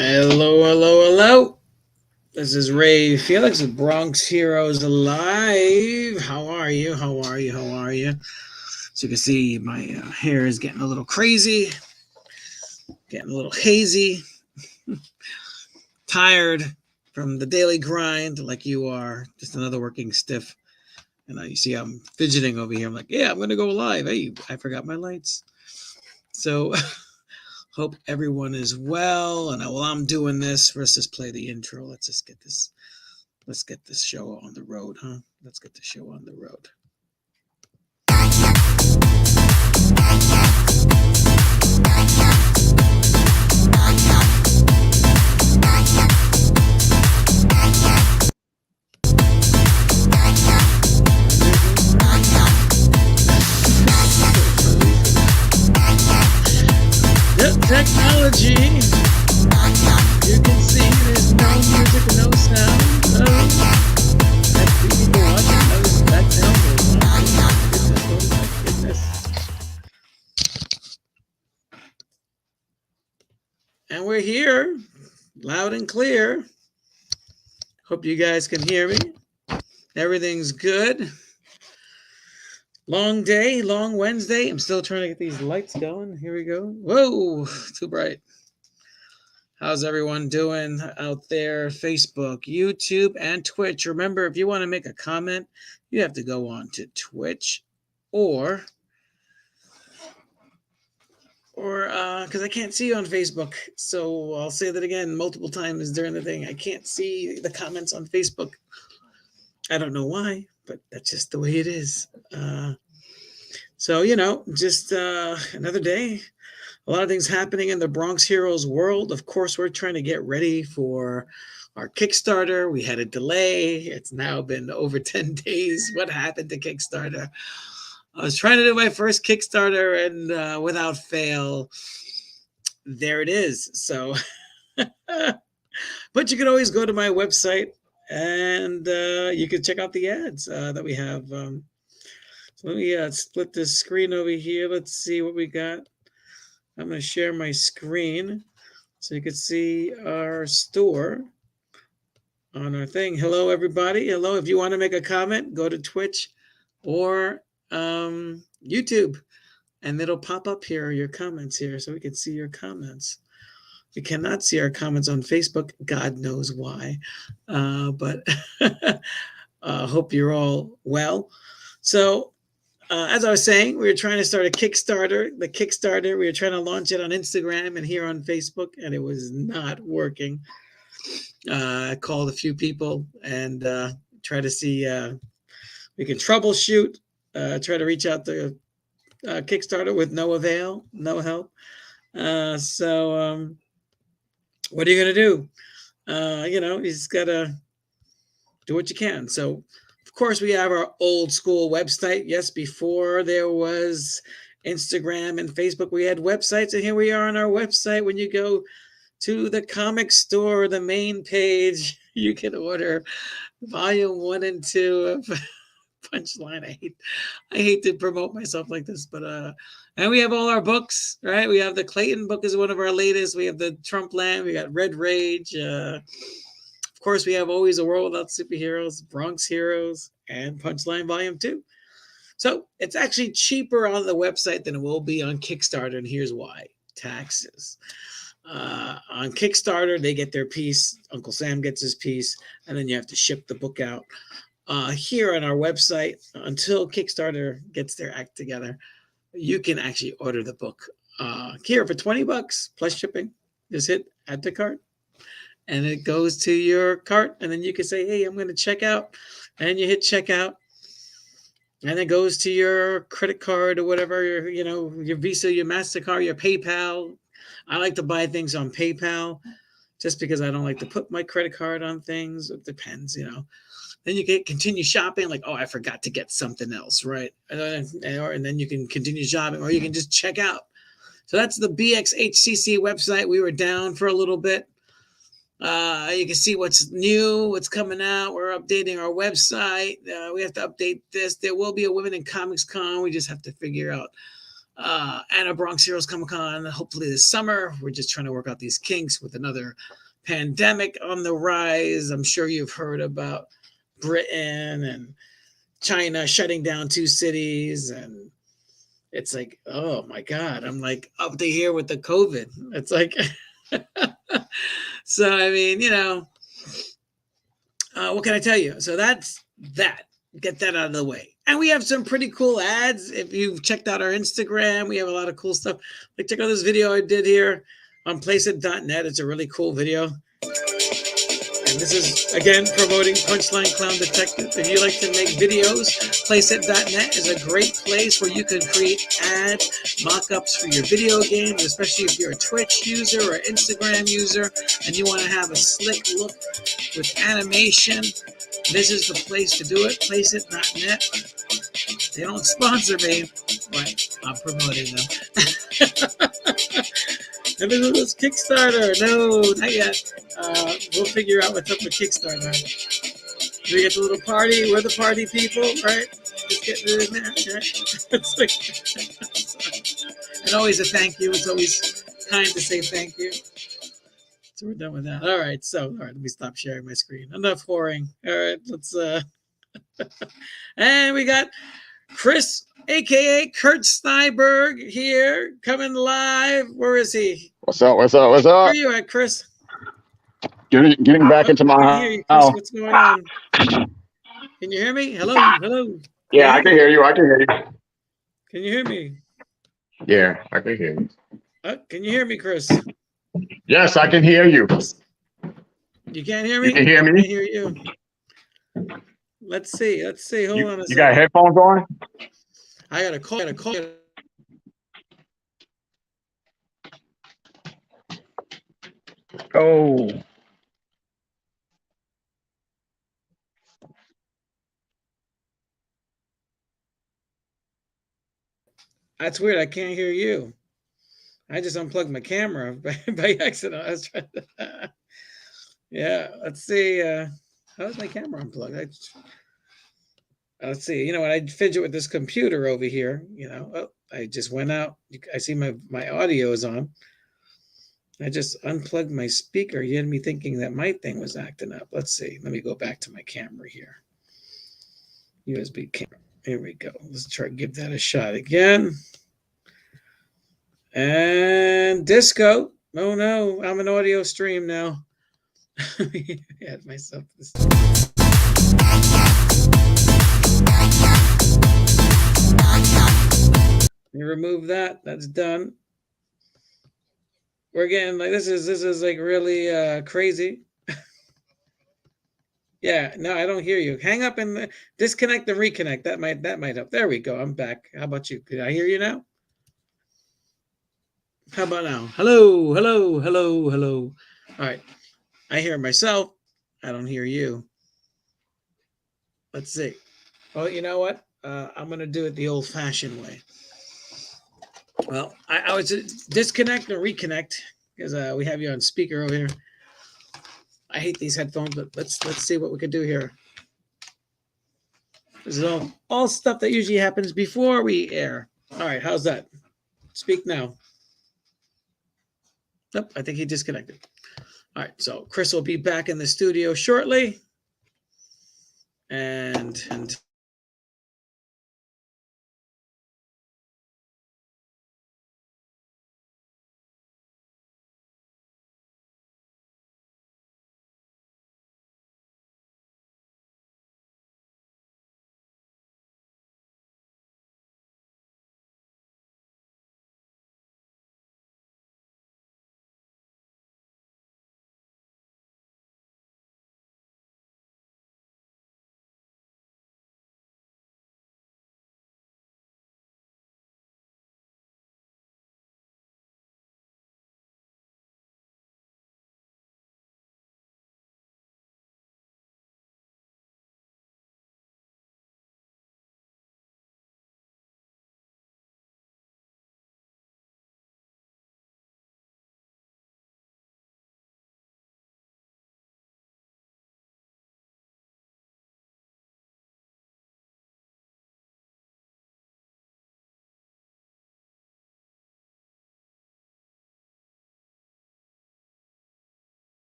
Hello, hello, hello. This is Ray Felix of Bronx Heroes Alive. How are you? How are you? How are you? So you can see my hair is getting a little crazy, getting a little hazy, tired from the daily grind like you are. Just another working stiff. And you see I'm fidgeting over here. I'm like, yeah, I'm going to go live. Hey, I forgot my lights. So hope everyone is well. And while I'm doing this, let's just play the intro. Let's get this show on the road, huh? Let's get the show on the road. Yep, technology. You can see there's no music, no sound. People watching those back down. Oh my goodness. And we're here, loud and clear. Hope you guys can hear me. Everything's good. Long day, long Wednesday. I'm still trying to get these lights going. Here we go. Whoa, too bright. How's everyone doing out there? Facebook, YouTube, and Twitch. Remember, if you want to make a comment, you have to go on to Twitch or because I can't see you on Facebook. So I'll say that again multiple times during the thing. I can't see the comments on Facebook. I don't know why, but that's just the way it is. So, just another day. A lot of things happening in the Bronx Heroes world. Of course, we're trying to get ready for our Kickstarter. We had a delay. It's now been over 10 days. What happened to Kickstarter? I was trying to do my first Kickstarter, and without fail, there it is. So, but you can always go to my website, and you can check out the ads that we have. So let me split this screen over here. Let's see what we got. I'm going to share my screen so you can see our store on our thing. Hello, everybody. Hello. If you want to make a comment, go to Twitch or YouTube, and it'll pop up here, your comments here, so we can see your comments. We cannot see our comments on Facebook. God knows why. But hope you're all well. So, as I was saying, we were trying to start a Kickstarter. The Kickstarter, we were trying to launch it on Instagram and here on Facebook, and it was not working. I called a few people and try to see we can troubleshoot, try to reach out to Kickstarter with no avail, no help. So what are you going to do? You just got to do what you can. So, of course, we have our old school website. Yes, before there was Instagram and Facebook, we had websites. And here we are on our website. When you go to the comic store, the main page, you can order volume 1 and 2 of Punchline. I hate to promote myself like this, but and we have all our books, right? We have the Clayton book is one of our latest. We have the Trump Land. We got Red Rage. Of course, we have Always a World Without Superheroes, Bronx Heroes, and Punchline Volume 2. So it's actually cheaper on the website than it will be on Kickstarter, and here's why. Taxes. On Kickstarter, they get their piece. Uncle Sam gets his piece, and then you have to ship the book out. Here on our website, until Kickstarter gets their act together, you can actually order the book here for $20 plus shipping. Just hit add to cart, and it goes to your cart, and then you can say, hey, I'm going to check out, and you hit checkout, and it goes to your credit card or whatever, your Visa, your MasterCard, your PayPal. I like to buy things on PayPal just because I don't like to put my credit card on things. It depends, Then you can continue shopping, like, oh, I forgot to get something else, right? And then you can continue shopping, or you can just check out. So that's the BXHCC website. We were down for a little bit. You can see what's new, what's coming out. We're updating our website. We have to update this. There will be a Women in Comics Con. We just have to figure out and a Bronx Heroes Comic Con, hopefully this summer. We're just trying to work out these kinks with another pandemic on the rise. I'm sure you've heard about Britain and China shutting down 2 cities, and it's like, oh my God, I'm like up to here with the COVID. It's like, so I mean, what can I tell you? So that's that. Get that out of the way. And we have some pretty cool ads. If you've checked out our Instagram, we have a lot of cool stuff. Like, check out this video I did here on placeit.net. It's a really cool video. And this is, again, promoting Punchline Clown Detective. If you like to make videos, placeit.net is a great place where you can create ad mock-ups for your video games, especially if you're a Twitch user or Instagram user and you want to have a slick look with animation. This is the place to do it, placeit.net. They don't sponsor me, but I'm promoting them. And this is Kickstarter. No, not yet. We'll figure out what's up with Kickstarter. We get the little party. We're the party people, right? Just getting it in there, right? It's like, and always a thank you. It's always kind to say thank you. So we're done with that. All right. Let me stop sharing my screen. Enough whoring. All right. Let's, and we got Chris, aka Kurt Steinberg, here, coming live. Where is he? What's up? What's up? What's Where up? are you at, Chris? Getting back into I my can hear you, Chris. house. What's going on? Can you hear me? Hello. Yeah, I can hear you. I can hear you. Can you hear me? Yeah, I can hear you. Can you hear me, Chris? Yes, I can hear you. You can't hear me? You can hear I me? can't hear you. Let's see. Hold on a second. You got headphones on? I got a call. Oh. That's weird. I can't hear you. I just unplugged my camera by accident. I was trying to. Yeah. Let's see. How's my camera unplugged? Let's see. You know what? I fidget with this computer over here. I just went out. I see my audio is on. I just unplugged my speaker. You had me thinking that my thing was acting up. Let's see. Let me go back to my camera here. USB camera. Here we go. Let's try to give that a shot again. And disco. Oh no, I'm an audio stream now. Add myself this. Let me remove that. That's done. We're getting like this is like really crazy. Yeah, no, I don't hear you. Hang up and disconnect and reconnect. That might help. There we go. I'm back. How about you? Can I hear you now? How about now? Hello. All right. I hear myself. I don't hear you. Let's see. Well, you know what? I'm going to do it the old-fashioned way. Well, I was disconnect and reconnect because we have you on speaker over here. I hate these headphones, but let's see what we could do here. This is all stuff that usually happens before we air. All right, how's that? Speak now. Nope, I think he disconnected. All right, so Chris will be back in the studio shortly. And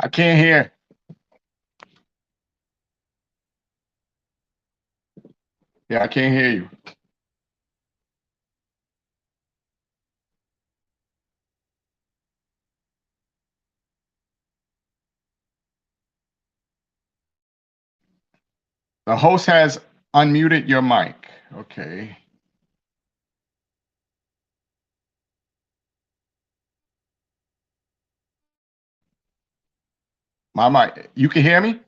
I can't hear. Yeah, I can't hear you. The host has unmuted your mic. Okay. My mic. You can hear me?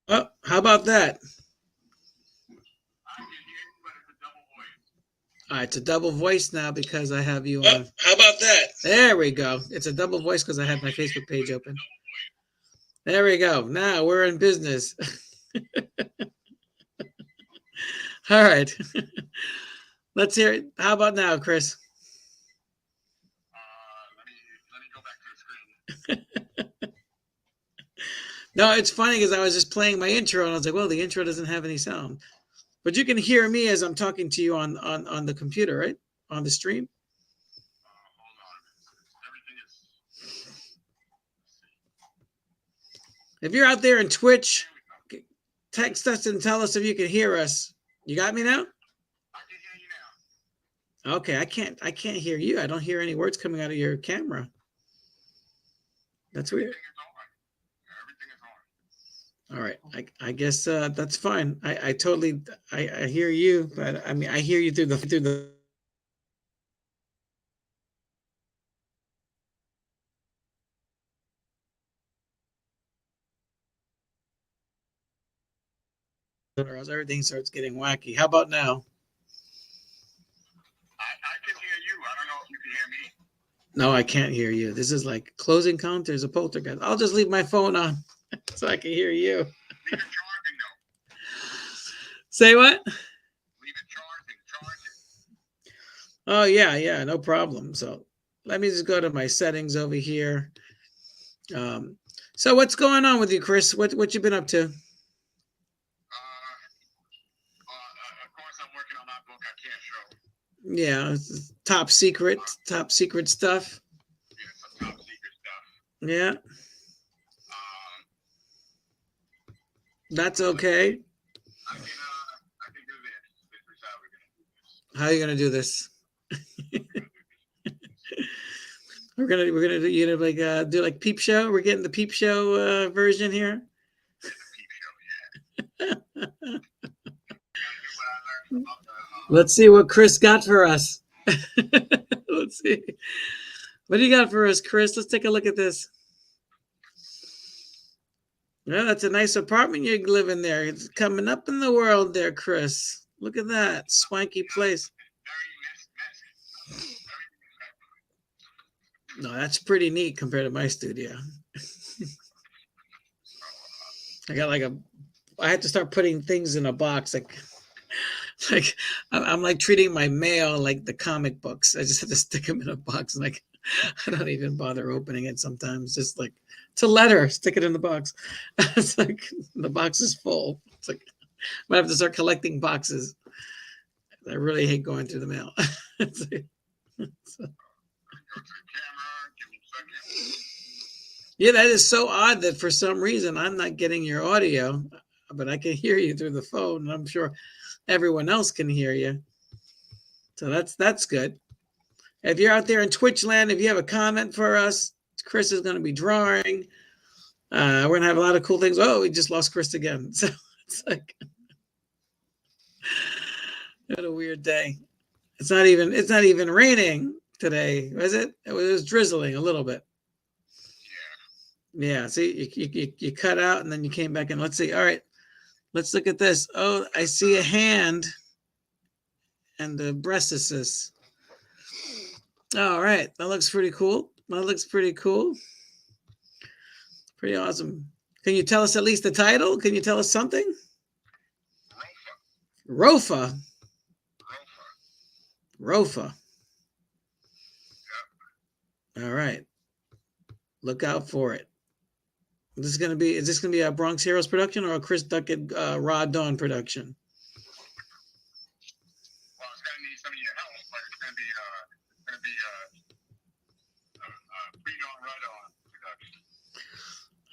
Oh, how about that? All right, it's a double voice now because I have you on. Oh, how about that? There we go. It's a double voice because I have my Facebook page open. There we go. Now we're in business. All right. Let's hear it. How about now, Chris? Let me go back to the screen. No, it's funny because I was just playing my intro and I was like, well, the intro doesn't have any sound. But you can hear me as I'm talking to you on the computer, right? On the stream. Hold on. Everything is. If you're out there in Twitch, text us and tell us if you can hear us. You got me now? I can hear you now. Okay, I can't hear you. I don't hear any words coming out of your camera. That's weird. Everything is on. All right, I guess that's fine. I totally I hear you, but I mean I hear you through the. Or else everything starts getting wacky. How about now? I can hear you. I don't know if you can hear me. No, I can't hear you. This is like closing counters, a poltergeist. I'll just leave my phone on so I can hear you. Leave it charging though. Say what? Leave it charging. Oh yeah, no problem. So let me just go to my settings over here. So what's going on with you, Chris? What you been up to? Of course, I'm working on my book. I can't show. Yeah, top secret stuff. Yeah, some top secret stuff. Yeah, that's okay. I can do this. This is how we're gonna do this. How are you gonna do this? we're gonna do, you know, like do like peep show. We're getting the peep show version here. Yeah, the peep show. Yeah. Let's see what Chris got for us. Let's see. What do you got for us, Chris? Let's take a look at this. Yeah, that's a nice apartment you live in there. It's coming up in the world there, Chris. Look at that swanky place. No, that's pretty neat compared to my studio. I got like I had to start putting things in a box. Like I'm like treating my mail like the comic books. I just have to stick them in a box, and like I don't even bother opening it sometimes. Just like it's a letter, stick it in the box. It's like the box is full. It's like I'm gonna have to start collecting boxes. I really hate going through the mail. Yeah, that is so odd that for some reason I'm not getting your audio, but I can hear you through the phone, and I'm sure everyone else can hear you. So that's good. If you're out there in Twitch land, if you have a comment for us, Chris is going to be drawing. We're going to have a lot of cool things. Oh, we just lost Chris again. So it's like what a weird day. It's not even raining today, is it? It was drizzling a little bit. Yeah, see, you cut out and then you came back in. Let's see. All right, let's look at this. Oh, I see a hand. and the breastises. All right, that looks pretty cool. That looks pretty cool. Pretty awesome. Can you tell us at least the title? Can you tell us something? Rofa. Rofa. Rofa. Rofa. All right. Look out for it. Is this gonna be a Bronx Heroes production or a Chris Duckett Raw Dawn production? Well, it's gonna need some of your help, but it's gonna be pre-dawn, right-on production.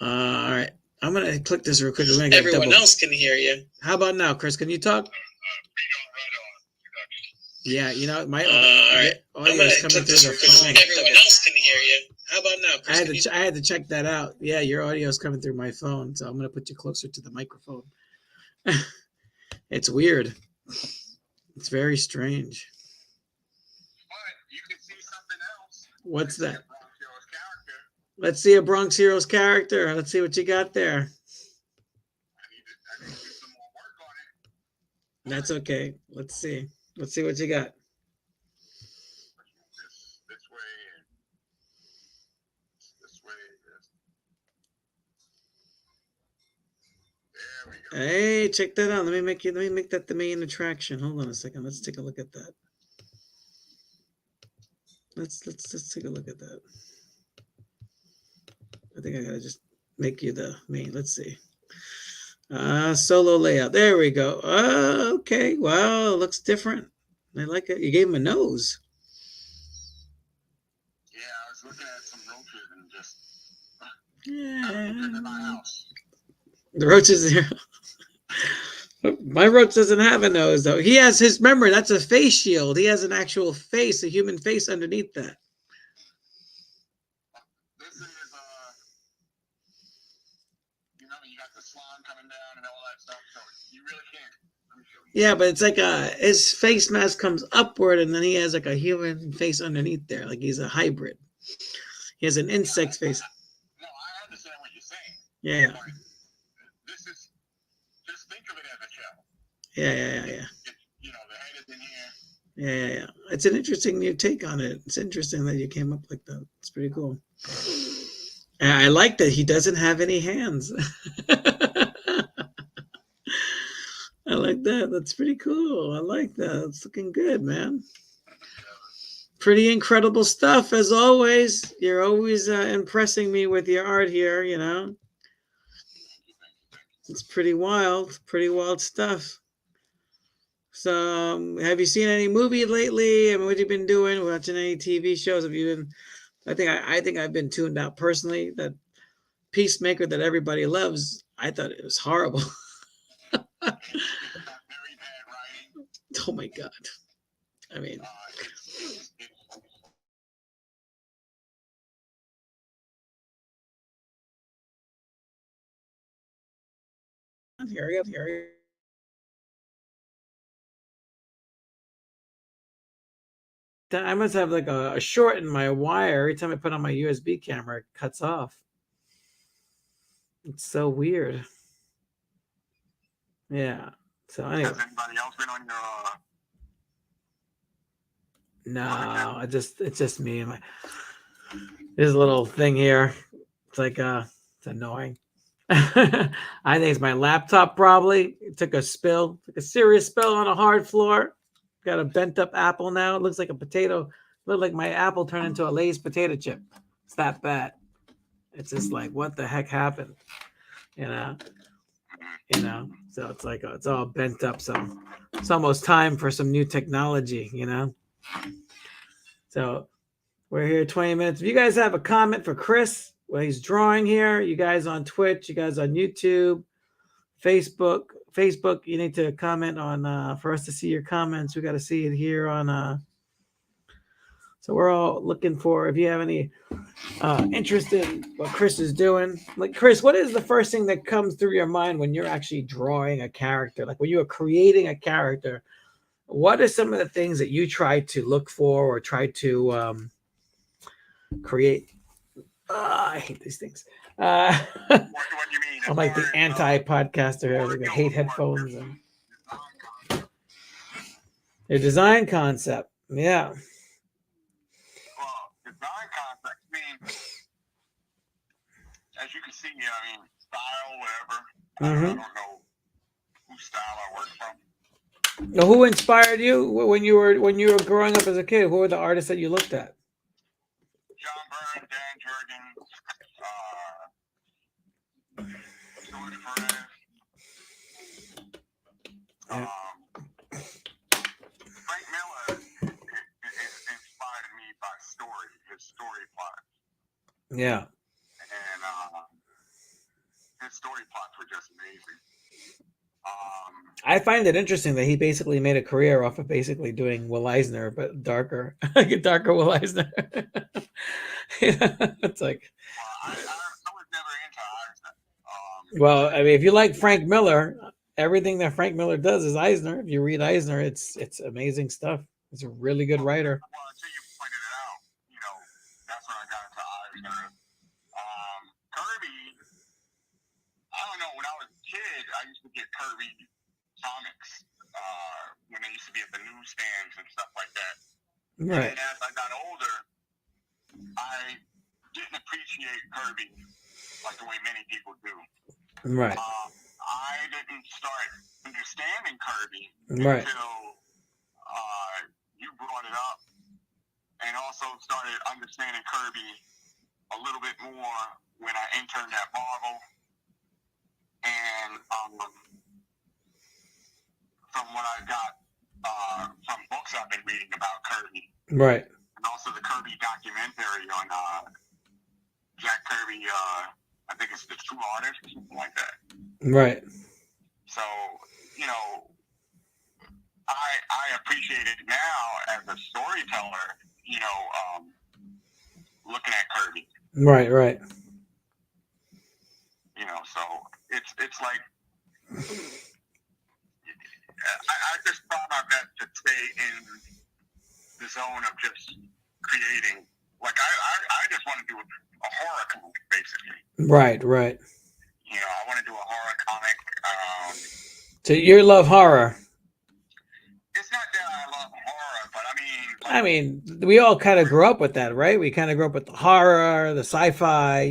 All right. I'm gonna click this real quick. Everyone else can hear you. How about now, Chris? Can you talk? Pre-dawn, right-on production. Yeah, you know my All right. audio I'm gonna is coming click through this the real quick. phone. Everyone else can hear you. How about now, Chris? I had to check that out. Yeah, your audio is coming through my phone, so I'm gonna put you closer to the microphone. It's weird. It's very strange. But you can see something else. What's that? Bronx Heroes character. Let's see a Bronx Heroes character. Let's see what you got there. I need to do some more work on it. That's okay. Let's see. Let's see what you got. This way and this way. There we go. Hey, check that out. Let me make that the main attraction. Hold on a second. Let's take a look at that. Let's take a look at that. I think I gotta just make you the main. Let's see. Solo layout. There we go. Okay. Wow, looks different. I like it. You gave him a nose. Yeah, I was looking at some roaches and just Yeah. in my house. The roaches here. My roach doesn't have a nose though. He has his, remember, that's a face shield. He has an actual face, a human face underneath that. This is you know, you got the slime coming down and all that stuff, so you really can't. Let me show you. Yeah, but it's like his face mask comes upward and then he has like a human face underneath there. Like he's a hybrid. He has an insect face. No, I understand what you're saying. Yeah. But this is, just think of it as a shell. Yeah. You know, the head is in here. Yeah. It's an interesting new take on it. It's interesting that you came up like that. It's pretty cool. And I like that he doesn't have any hands. I like that. That's pretty cool. I like that. It's looking good, man. Pretty incredible stuff as always. You're always impressing me with your art here, you know. It's pretty wild stuff. So, have you seen any movie lately? I mean, what have you been doing? Watching any TV shows? Have you been? I think I've been tuned out personally. That Peacemaker that everybody loves, I thought it was horrible. It's got very bad writing. Oh my god! I mean, It's here we go. I must have like a short in my wire. Every time I put on my USB camera, it cuts off. It's so weird. Yeah. So anyway. Has anybody else been on your No, it's just me and my. There's a little thing here. It's like it's annoying. I think it's my laptop probably. It took a serious spill on a hard floor. Got a bent up apple now. It looks like a potato. Looked like my apple turned into a Lay's potato chip. It's that bad. It's just like, what the heck happened? You know. So it's like it's all bent up. So it's almost time for some new technology. You know. So we're here 20 minutes. If you guys have a comment for Chris, well, he's drawing here. You guys on Twitch, you guys on YouTube, Facebook, you need to comment on for us to see your comments. We got to see it here on so we're all looking for if you have any interest in what Chris is doing. Like Chris, what is the first thing that comes through your mind when you're actually drawing a character? Like when you are creating a character, what are some of the things that you try to look for or try to create? I hate these things. what do you mean? I'm like the anti-podcaster here. I hate headphones. And Your design concept. Yeah. Well, design concept. I mean, as you can see, I mean, style, whatever. I don't know whose style I work from. Now, who inspired you when you were growing up as a kid? Who were the artists that you looked at? John Byrne, Dan Jurgens, George Perez. Frank Miller inspired me by his story plot. Yeah. And his story plots were just amazing. I find it interesting that he basically made a career off of basically doing Will Eisner, but darker, like a darker Will Eisner. It's like, I was never into Eisner. well, I mean, if you like Frank Miller, everything that Frank Miller does is Eisner. If you read Eisner, it's amazing stuff. He's a really good writer. Well, until you pointed it out, that's when I got into Eisner. Kirby, I don't know, when I was a kid, I used to get Kirby comics when they used to be at the newsstands and stuff like that. Right. And as I got older, I didn't appreciate Kirby like the way many people do. Right. I didn't start understanding Kirby Right. until you brought it up, and also started understanding Kirby a little bit more when I interned at Marvel. And from what I got from books I've been reading about Kirby, Right. and also the Kirby documentary on Jack Kirby, I think it's The True Artist or something like that. Right. So, I appreciate it now as a storyteller, looking at Kirby. Right. Right. So it's like, I just try my best to stay in the zone of just creating. Like, I just want to do a horror comic, basically. Right. Right. I want to do a horror comic. So you love horror. It's not that I love horror, but I mean, we all kind of grew up with that, right? We kind of grew up with the horror, the sci-fi.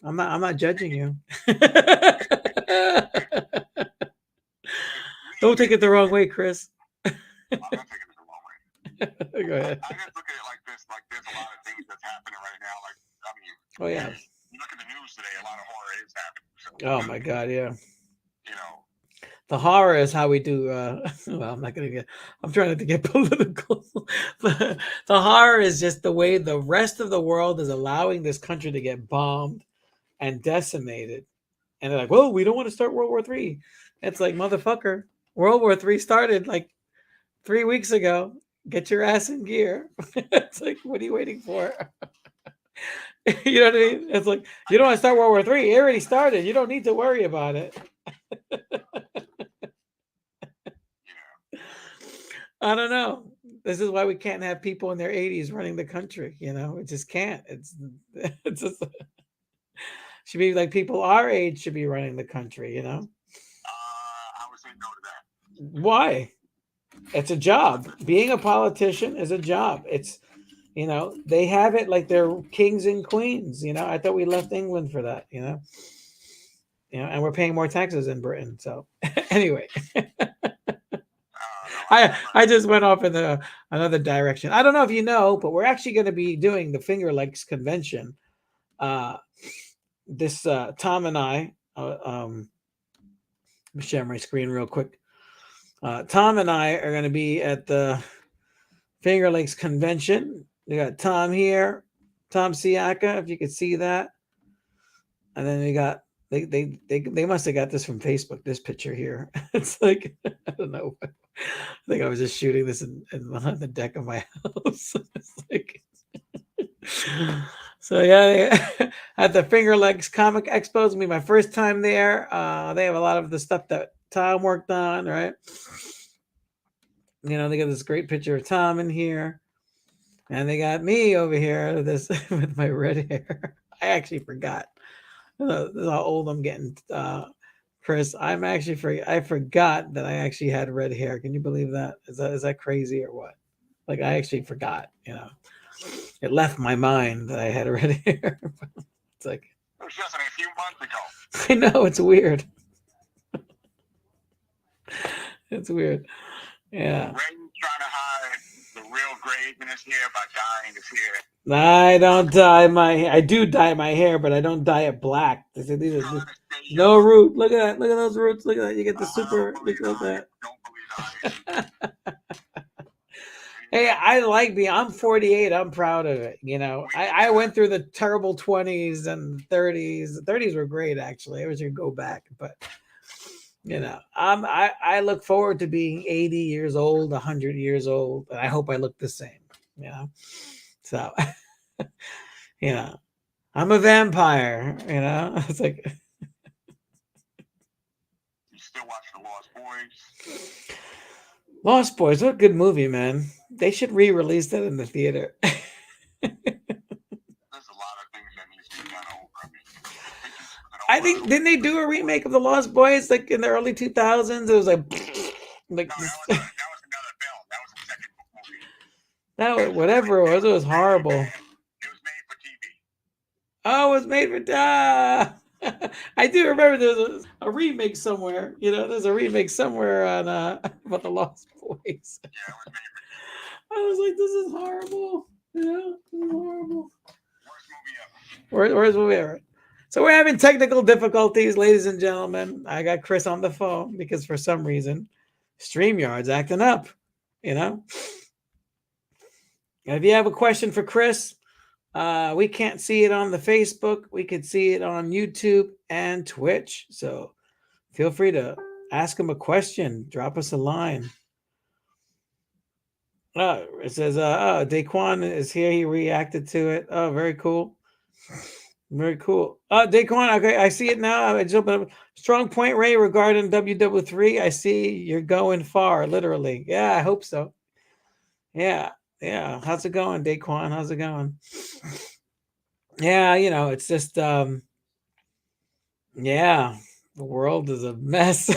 I'm not judging you. Don't take it the wrong way, Chris. I'm not taking it the wrong way. Go ahead. I just look at it like this. Like, there's a lot of things that's happening right now. Like, Oh yeah. You look at the news today, a lot of horror is happening. So, Oh my God, yeah. You know, The horror is how we do. Well, I'm not gonna get. I'm trying not to get political. The horror is just the way the rest of the world is allowing this country to get bombed and decimated, and they're like, "Well, we don't want to start World War III." It's like, motherfucker, World War III started like 3 weeks ago. Get your ass in gear. It's like, what are you waiting for? You know what I mean? It's like, you don't want to start World War III. It already started. You don't need to worry about it. I don't know. This is why we can't have people in their 80s running the country. We just can't. It's just should be like people our age should be running the country. I would say no to that. Why? It's a job. Being a politician is a job. It's, they have it like they're kings and queens. I thought we left England for that. And we're paying more taxes in Britain. So anyway. I just went off in another direction. I don't know if you know, but we're actually going to be doing the Finger Lakes convention. This Tom and I, let me share my screen real quick. Tom and I are going to be at the Finger Lakes convention. We got Tom here, Tom Siaka, if you could see that, and then we got they must have got this from Facebook. This picture here, it's like I don't know. I think I was just shooting this in on the deck of my house. It's like, so yeah, at the Finger Lakes Comic Expo, it's gonna be my first time there. They have a lot of the stuff that Tom worked on, right? They got this great picture of Tom in here, and they got me over here with my red hair. I actually forgot. This is how old I'm getting. Chris, I'm actually I forgot that I actually had red hair. Can you believe that? Is that crazy or what? Like I actually forgot, It left my mind that I had red hair. It's like It was just a few months ago. I know it's weird. It's weird. Yeah. Ray's trying to hide the real grays in his hair by dyeing his hair. I don't dye my hair. I do dye my hair, but I don't dye it black. These are Trying to stay no young. root. Look at that. Look at those roots. Look at that. You get the I super. don't Look believe at that. that. Don't believe that. Hey, I like being. I'm 48. I'm proud of it. I went through the terrible 20s and 30s. The 30s were great, actually. I wish I could go back, but I look forward to being 80 years old, 100 years old, and I hope I look the same. So I'm a vampire. It's like You still watch The Lost Boys? Lost Boys. What a good movie, man. They should re-release that in the theater. There's a lot of things that needs to be done over. I mean, I think didn't they do a remake of the Lost Boys like in the early 2000s? It was like No, that was another film. That was a second movie. that whatever it was horrible. It was made for TV. Oh, it was made for I do remember there was a remake somewhere. There's a remake somewhere on about the Lost Boys. Yeah, it was made for TV. I was like, this is horrible. This is horrible. Worst movie ever. Where's the movie ever? So we're having technical difficulties, ladies and gentlemen. I got Chris on the phone because for some reason, StreamYard's acting up. If you have a question for Chris, we can't see it on the Facebook. We could see it on YouTube and Twitch. So feel free to ask him a question. Drop us a line. It says, Daquan is here. He reacted to it. Oh, very cool. Very cool. Daquan, okay, I see it now. I just opened up. Strong point, Ray, regarding WW3. I see you're going far, literally. Yeah, I hope so. Yeah. How's it going, Daquan? How's it going? Yeah, it's just the world is a mess.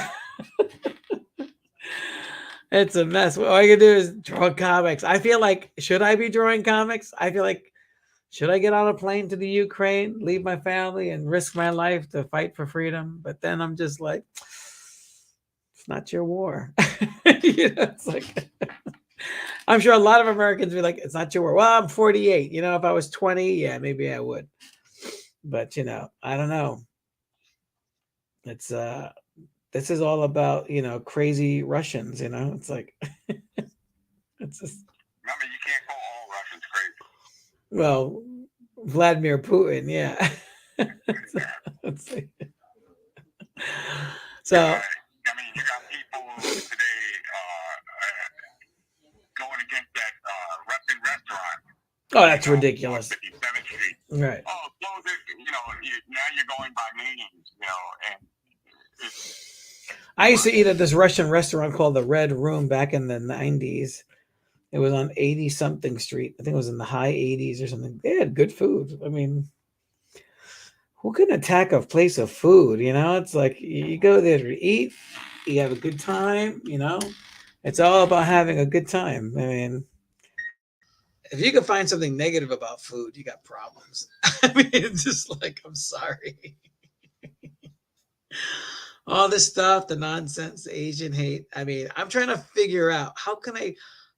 It's a mess. All you can do is draw comics. I feel like, should I be drawing comics? I feel like, should I get on a plane to the Ukraine, leave my family, and risk my life to fight for freedom? But then I'm just like, it's not your war. It's like, I'm sure a lot of Americans be like, it's not your war. Well, I'm 48. If I was 20, yeah, maybe I would. But, I don't know. It's, this is all about, crazy Russians, It's like, it's just. Remember, you can't call all Russians crazy. Well, Vladimir Putin, yeah. So, I mean, you got people today going against that Russian restaurant. Oh, that's ridiculous. 57th Street. Right. Oh, close it. Now you're going by names, and I used to eat at this Russian restaurant called the Red Room back in the 90s. It was on 80 something street. I think it was in the high 80s or something. They had good food. I mean, who can attack a place of food? It's like you go there to eat, you have a good time, It's all about having a good time. I mean, if you can find something negative about food, you got problems. I mean, it's just like, I'm sorry. All this stuff, the nonsense, the Asian hate. I mean, I'm trying to figure out how can I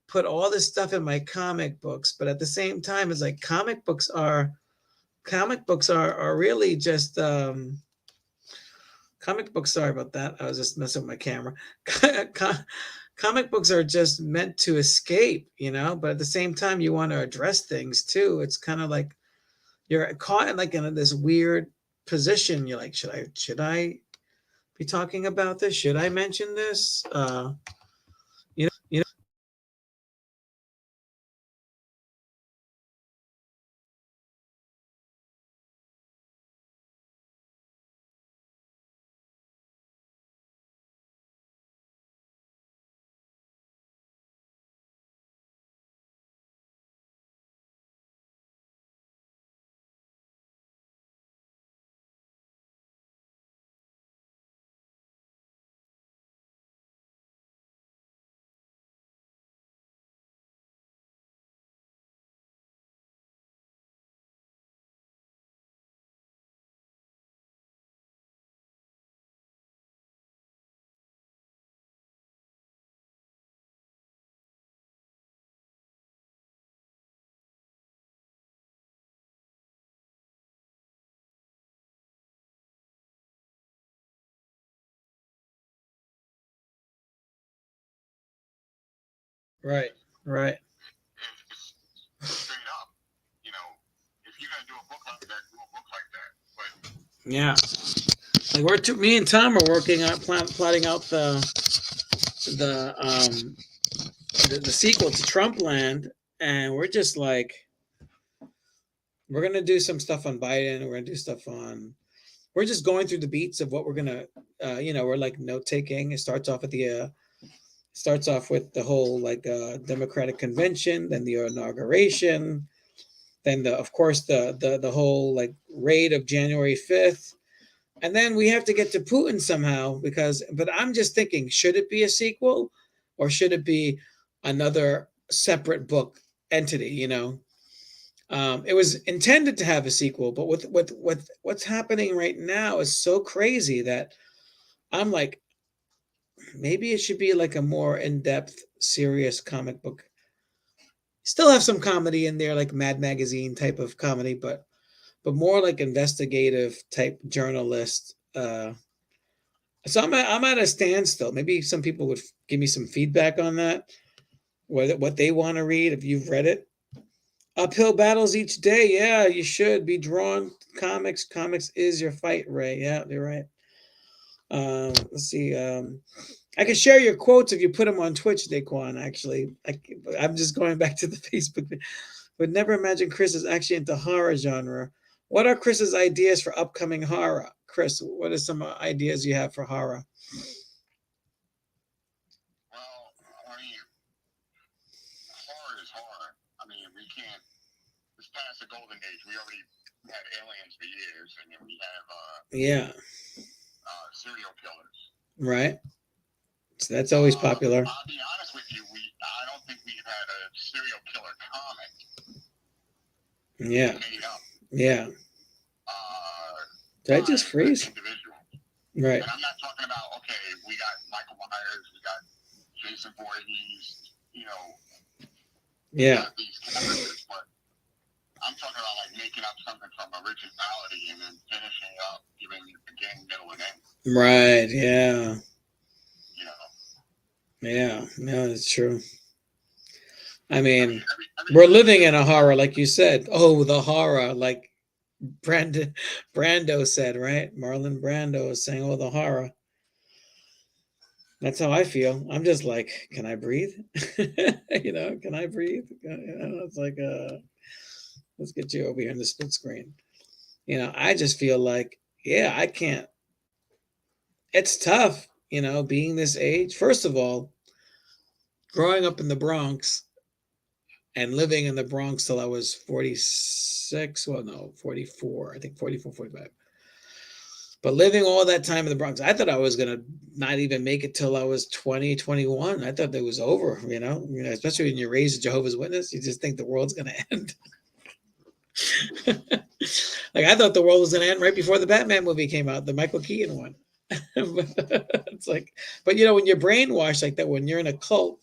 put all this stuff in my comic books, but at the same time, it's like comic books are really just comic books. Sorry about that. I was just messing with my camera. Comic books are just meant to escape, but at the same time, you want to address things too. It's kind of like you're caught in this weird position. You're like, should I be talking about this? Should I mention this? Right. Right. It's straight up. You know, if you're gonna do a book like that, do a book like that. But Yeah. Like me and Tom are working on plotting out the um the sequel to Trumpland, and we're just like we're gonna do some stuff on Biden. We're gonna do stuff on. We're just going through the beats of what we're gonna. We're like note taking. It starts off with the whole like Democratic convention, then the inauguration, then of course the whole like raid of January 5th, and then we have to get to Putin somehow but I'm just thinking, should it be a sequel or should it be another separate book entity? It was intended to have a sequel, but with what's happening right now is so crazy that I'm like, maybe it should be like a more in-depth, serious comic book. Still have some comedy in there, like Mad Magazine type of comedy, but more like investigative type journalist. So I'm at a standstill. Maybe some people would give me some feedback on that, what they want to read if you've read it. Uphill battles each day. Yeah, you should be drawn comics. Comics is your fight, Ray. Yeah, you're right. Let's see. I can share your quotes if you put them on Twitch, Daquan. Actually, I'm just going back to the Facebook. Would never imagine Chris is actually into horror genre. What are Chris's ideas for upcoming horror? Chris, what are some ideas you have for horror? well, I mean, horror is horror. I mean, we can't. It's past the golden age. We already had aliens for years, and then we have Yeah, serial killers. right. So that's always popular. I'll be honest with you. I don't think we've had a serial killer comic Yeah, made up. yeah. Did I just freeze? Individual. Right. And I'm not talking about, okay, we got Michael Myers, we got Jason Voorhees, Yeah. these characters, but I'm talking about like making up something from originality and then finishing up, giving the beginning, middle, and end. Right. Yeah. You know. Yeah. No, that's true. I mean, we're living in a horror, like you said. Oh, the horror, like Brando said, right? Marlon Brando is saying, "Oh, the horror." That's how I feel. I'm just like, can I breathe? Can I breathe? It's like, let's get you over here in the split screen. I just feel like, yeah, I can't. It's tough, being this age. First of all, growing up in the Bronx and living in the Bronx till I was 46. Well, no, 44. I think 44, 45. But living all that time in the Bronx, I thought I was going to not even make it till I was 20, 21. I thought it was over, especially when you're raised a Jehovah's Witness, you just think the world's going to end. Like, I thought the world was going to end right before the Batman movie came out, the Michael Keaton one. It's like, but when you're brainwashed like that, when you're in a cult,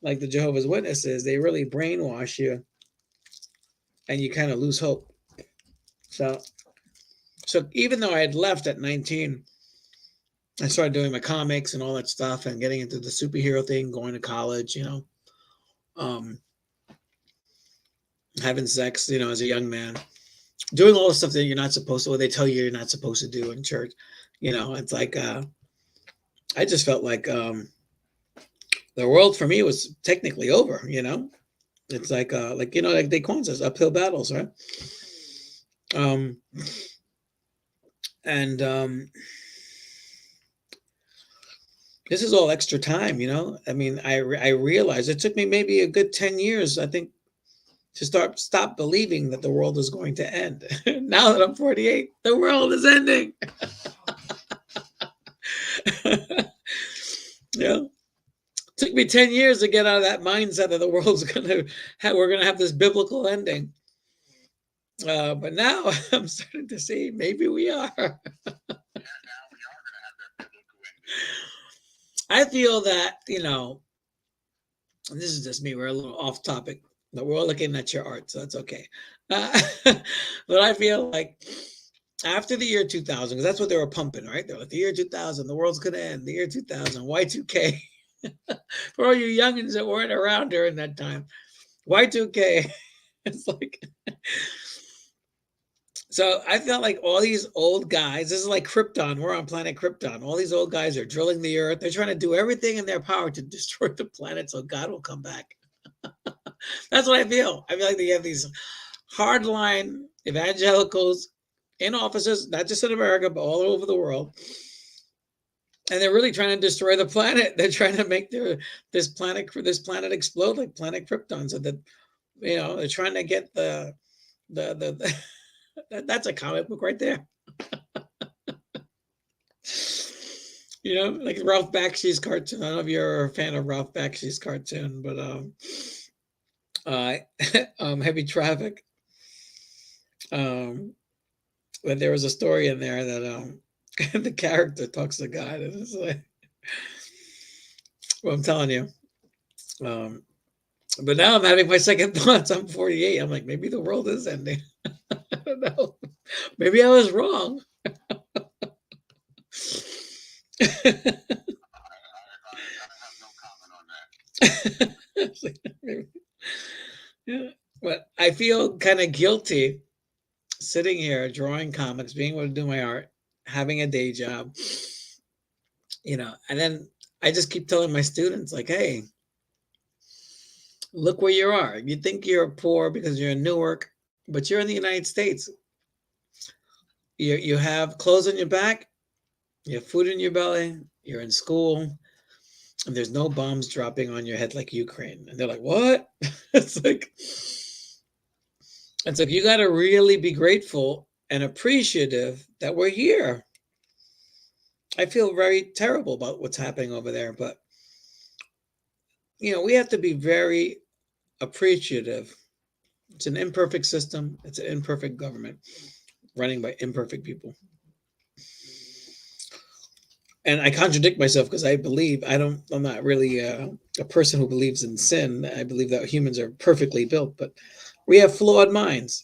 like the Jehovah's Witnesses, they really brainwash you and you kind of lose hope. So even though I had left at 19, I started doing my comics and all that stuff and getting into the superhero thing, going to college, having sex, as a young man, doing all the stuff that you're not supposed to, or they tell you you're not supposed to do in church. It's like, I just felt like the world for me was technically over, It's like like Daquan says, uphill battles, right? And this is all extra time, I mean, I realized it took me maybe a good 10 years, I think, to stop believing that the world is going to end. Now that I'm 48, the world is ending. Took me 10 years to get out of that mindset that the world's we're gonna have this biblical ending. But now I'm starting to see maybe we are. Yeah, now we are going to have that biblical ending. I feel that, this is just me, we're a little off topic, but we're all looking at your art, so that's okay. But I feel like after the year 2000, because that's what they were pumping, right? They're like, the year 2000, the world's going to end. The year 2000, Y2K. For all you youngins that weren't around during that time, Y2K. It's like, so I felt like all these old guys, this is like Krypton. We're on planet Krypton. All these old guys are drilling the earth. They're trying to do everything in their power to destroy the planet so God will come back. That's what I feel. I feel like they have these hardline evangelicals in offices, not just in America, but all over the world. And they're really trying to destroy the planet. They're trying to make this planet explode like planet Krypton. So that, they're trying to get the that's a comic book right there. Like Ralph Bakshi's cartoon. I don't know if you're a fan of Ralph Bakshi's cartoon, but Heavy Traffic. But there was a story in there that the character talks to God, and it's like, well, I'm telling you. But now I'm having my second thoughts. I'm 48. I'm like, maybe the world is ending. I don't know. Maybe I was wrong. I have no comment on that. Yeah. But I feel kind of guilty sitting here drawing comics, being able to do my art, having a day job, and then I just keep telling my students, like, hey, look where you are. You think you're poor because you're in Newark, but you're in the United States. You have clothes on your back, you have food in your belly, you're in school, and there's no bombs dropping on your head like Ukraine. And they're like, what? It's like, you got to really be grateful and appreciative that we're here. I feel very terrible about what's happening over there, but we have to be very appreciative. It's an imperfect system. It's an imperfect government running by imperfect people. And I contradict myself because I'm not really a person who believes in sin. I believe that humans are perfectly built, but we have flawed minds,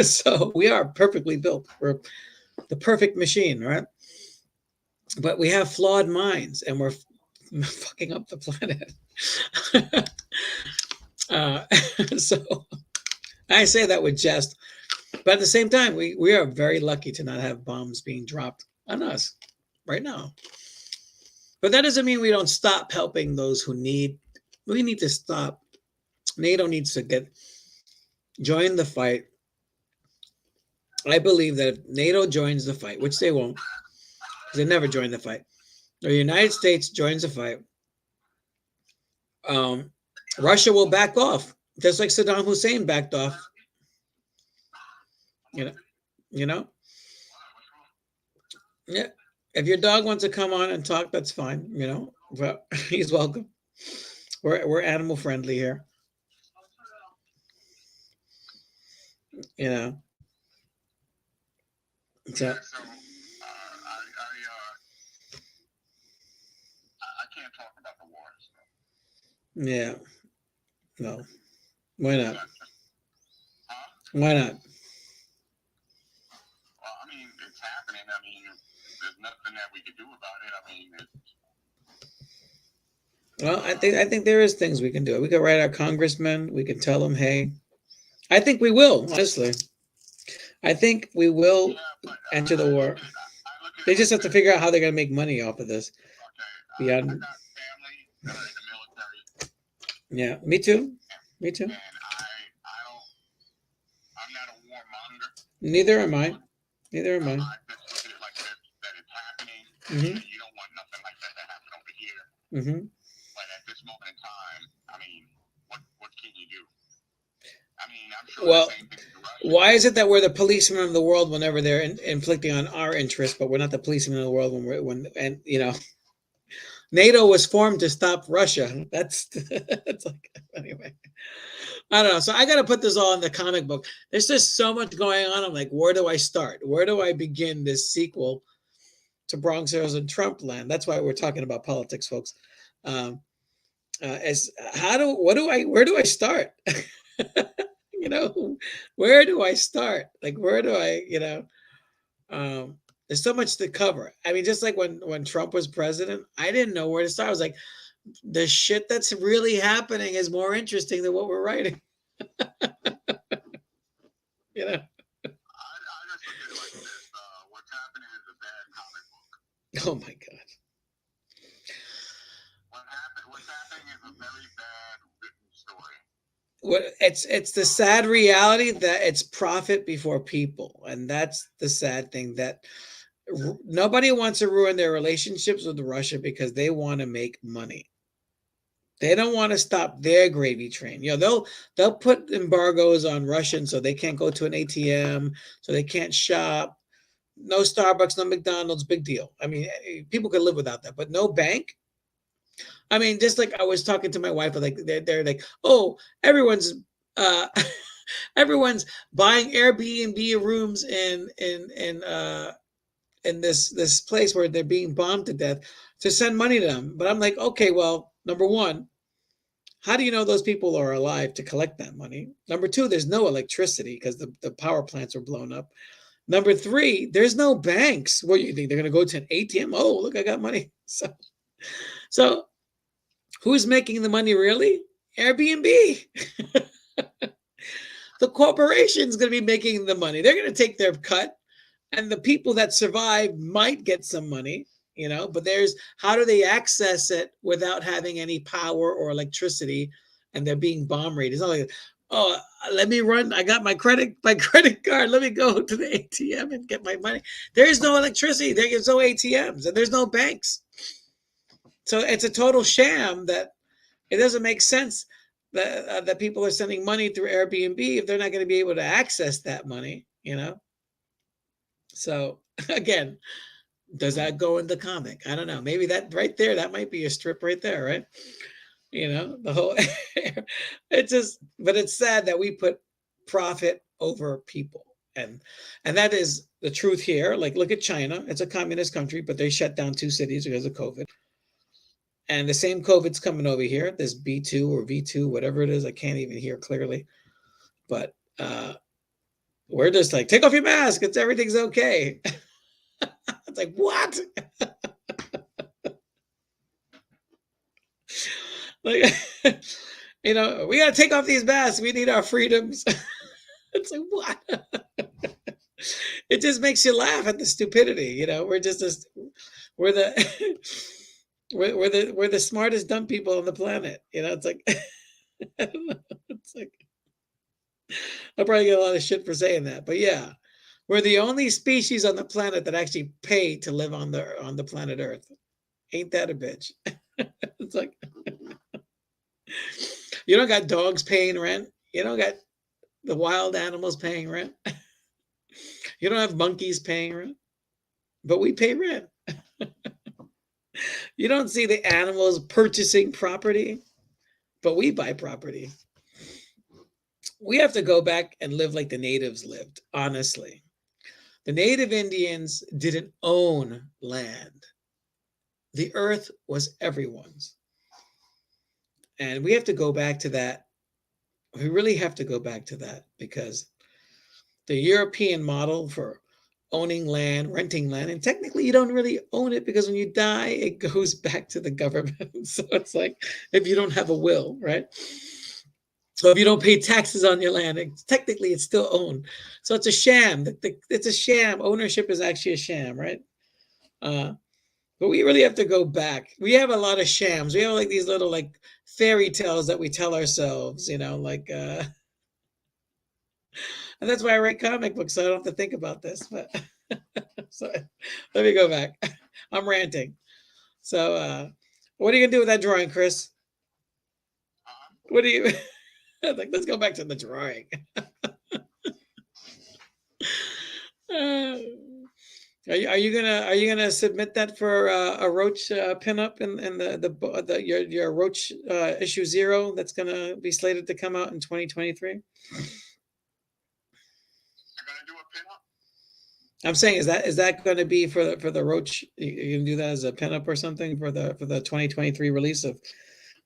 so we are perfectly built. We're the perfect machine, right? But we have flawed minds, and we're fucking up the planet. So I say that with jest, but at the same time, we are very lucky to not have bombs being dropped on us right now. But that doesn't mean we don't stop helping those who need. We need to stop. NATO needs to join the fight. I believe that if NATO joins the fight, which they won't, because they never join the fight, or the United States joins the fight, Russia will back off, just like Saddam Hussein backed off. Yeah. If your dog wants to come on and talk, that's fine. But he's welcome. We're animal friendly here. So, I can't talk about the war. So. Yeah. No. Why not? Huh? Why not? Well, I mean, it's happening. I mean, there's nothing that we can do about it. I mean, well, I think there is things we can do. We can write our congressmen. We can tell them, hey, I think we will, honestly. I think we will enter the war. They just have to figure out how they're going to make money off of this. Okay. Beyond. I got family that are in the military. Yeah, me too. Me too. And I'm not a warmonger. Neither am I. Neither am I. I just look at it like that it's happening. Mm-hmm. And you don't want nothing like that to happen over here. Mm-hmm. But at this moment in time, I mean, what can you do? I mean, I'm sure Well, the same thing to Russia. why is it that we're the policemen of the world whenever they're inflicting on our interests, but we're not the policemen of the world NATO was formed to stop Russia. That's like, anyway. I don't know. So I got to put this all in the comic book. There's just so much going on. I'm like, where do I start? Where do I begin this sequel to Bronx Heroes and Trump land? That's why we're talking about politics, folks. Where do I start? Where do I start? Like, where do I, there's so much to cover. I mean, just like when Trump was president, I didn't know where to start. I was like, the shit that's really happening is more interesting than what we're writing. You know? I just look at it like this. What's happening is a bad comic book. Oh my God. What's happening is a very bad written story. It's the sad reality that it's profit before people, and that's the sad thing, that nobody wants to ruin their relationships with Russia because they want to make money. They don't want to stop their gravy train. You know, they'll put embargoes on Russians so they can't go to an ATM, so they can't shop. No Starbucks, no McDonald's, big deal. I mean, people could live without that, but no bank. I mean, just like I was talking to my wife, like they're like, oh, uh everyone's buying Airbnb rooms in this place where they're being bombed to death to send money to them. But I'm like, okay, well, number one, how do you know those people are alive to collect that money? Number two, there's no electricity because the power plants were blown up. Number three, there's no banks. What do you think? They're going to go to an ATM? Oh, look, I got money. So who's making the money really? Airbnb. The corporation's going to be making the money. They're going to take their cut, and the people that survive might get some money, you know, but there's how do they access it without having any power or electricity, and they're being bomb raided. It's not like, oh, let me run. I got my credit card. Let me go to the ATM and get my money. There's no electricity. There's no ATMs, and there's no banks. So it's a total sham that it doesn't make sense that people are sending money through Airbnb if they're not going to be able to access that money, you know? So again, does that go in the comic? I don't know. Maybe that right there, that might be a strip right there, right? You know, the whole, but it's sad that we put profit over people. And that is the truth here. Like, look at China. It's a communist country, but they shut down 2 cities because of COVID. And the same COVID's coming over here. This B2 or V2, whatever it is. I can't even hear clearly. But we're just like, take off your mask. Everything's okay. It's like, what? Like, you know, we got to take off these masks. We need our freedoms. It's like, what? It just makes you laugh at the stupidity. You know, we're just we're the we're the smartest dumb people on the planet. You know, it's like I don't know. It's like I'll probably get a lot of shit for saying that, but yeah, we're the only species on the planet that actually pay to live on the planet Earth. Ain't that a bitch? It's like you don't got dogs paying rent. You don't got the wild animals paying rent. You don't have monkeys paying rent, but we pay rent. You don't see the animals purchasing property, but we buy property. We have to go back and live like the natives lived, honestly. The native Indians didn't own land. The earth was everyone's. And we have to go back to that. We really have to go back to that because the European model for owning land, renting land, and technically you don't really own it because when you die, it goes back to the government. So it's like if you don't have a will, right? So if you don't pay taxes on your land, technically it's still owned. So it's a sham. It's a sham. Ownership is actually a sham, right? But we really have to go back. We have a lot of shams. We have like these little like fairy tales that we tell ourselves, you know, like and that's why I write comic books, so I don't have to think about this. But so let me go back. I'm ranting. So what are you gonna do with that drawing, Chris? What do you like? Let's go back to the drawing. Are you gonna submit that for a Roach pinup in the your Roach issue 0 that's gonna be slated to come out in 2023? You're gonna do a pinup? I'm saying, is that going to be for the Roach? You can do that as a pinup or something for the 2023 release of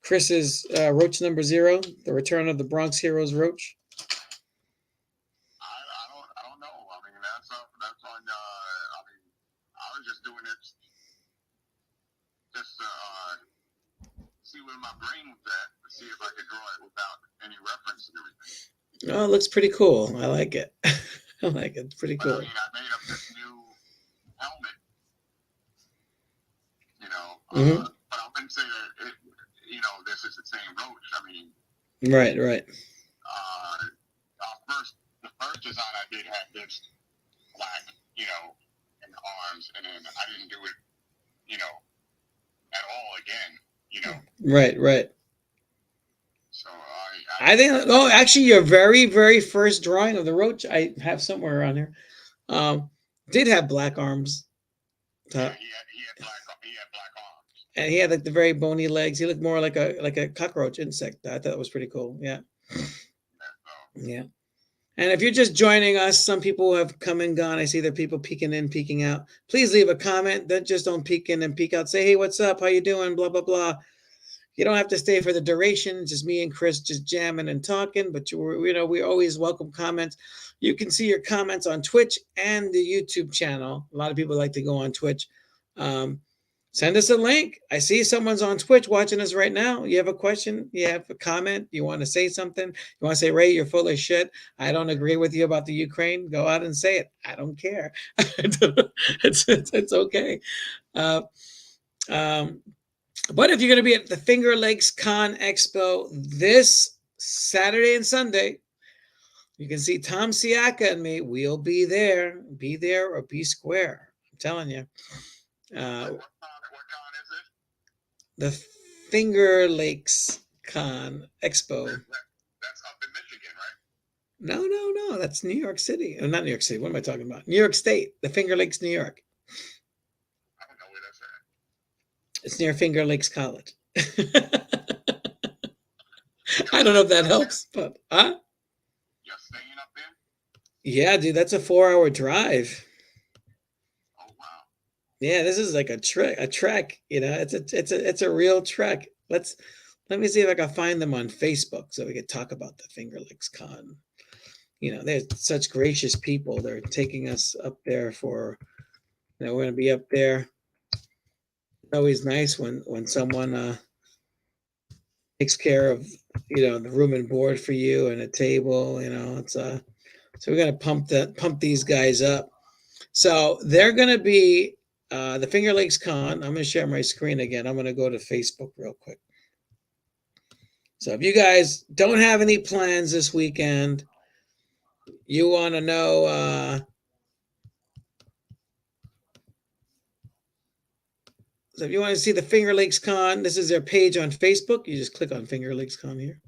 Chris's Roach number 0, the return of the Bronx Heroes Roach. I don't know. I mean, that's on. I mean, I was just doing it just see see where my brain was at to see if I could draw it without any reference and everything. Oh, it looks pretty cool. I like it. I like it. It's pretty But I cool. mean, I made up this new helmet, you know. Mhm. But I wouldn't say that this is the same roach. I mean, Right, right. the first design I did had this black, in the arms, and then I didn't do it, at all again, Right, right. So I think, oh, actually, your very, very first drawing of the roach, I have somewhere around here, did have black arms. he had black arms. And he had like the very bony legs. He looked more like a cockroach insect. I thought it was pretty cool. Yeah. Yeah. And if you're just joining us, some people have come and gone. I see there are people peeking in, peeking out. Please leave a comment. Just don't peek in and peek out. Say, hey, what's up? How you doing? Blah, blah, blah. You don't have to stay for the duration. It's just me and Chris just jamming and talking. But we always welcome comments. You can see your comments on Twitch and the YouTube channel. A lot of people like to go on Twitch. Send us a link. I see someone's on Twitch watching us right now. You have a question? You have a comment? You want to say something? You want to say, Ray, you're full of shit. I don't agree with you about the Ukraine. Go out and say it. I don't care. It's okay. But if you're going to be at the Finger Lakes Con Expo this Saturday and Sunday, you can see Tom Siaka and me. We'll be there. Be there or be square. I'm telling you. What con is it? The Finger Lakes Con Expo. That's up in Michigan, right? No. That's New York City. Oh, not New York City. What am I talking about? New York State. The Finger Lakes, New York. I don't know where that's at. It's near Finger Lakes College. I don't know if that helps, but You're staying up there? Yeah, dude, that's a 4-hour drive. Oh wow. Yeah, this is like a trek. It's a real trek. Let me see if I can find them on Facebook so we could talk about the Finger Lakes Con. They're such gracious people. They're taking us up there for, we're going to be up there. It's always nice when someone takes care of, the room and board for you and a table. So we're going to pump these guys up. So they're going to be the Finger Lakes Con. I'm going to share my screen again. I'm going to go to Facebook real quick. So if you guys don't have any plans this weekend, you want to know, so if you want to see the Finger Lakes Con, this is their page on Facebook. You just click on Finger Lakes Con here.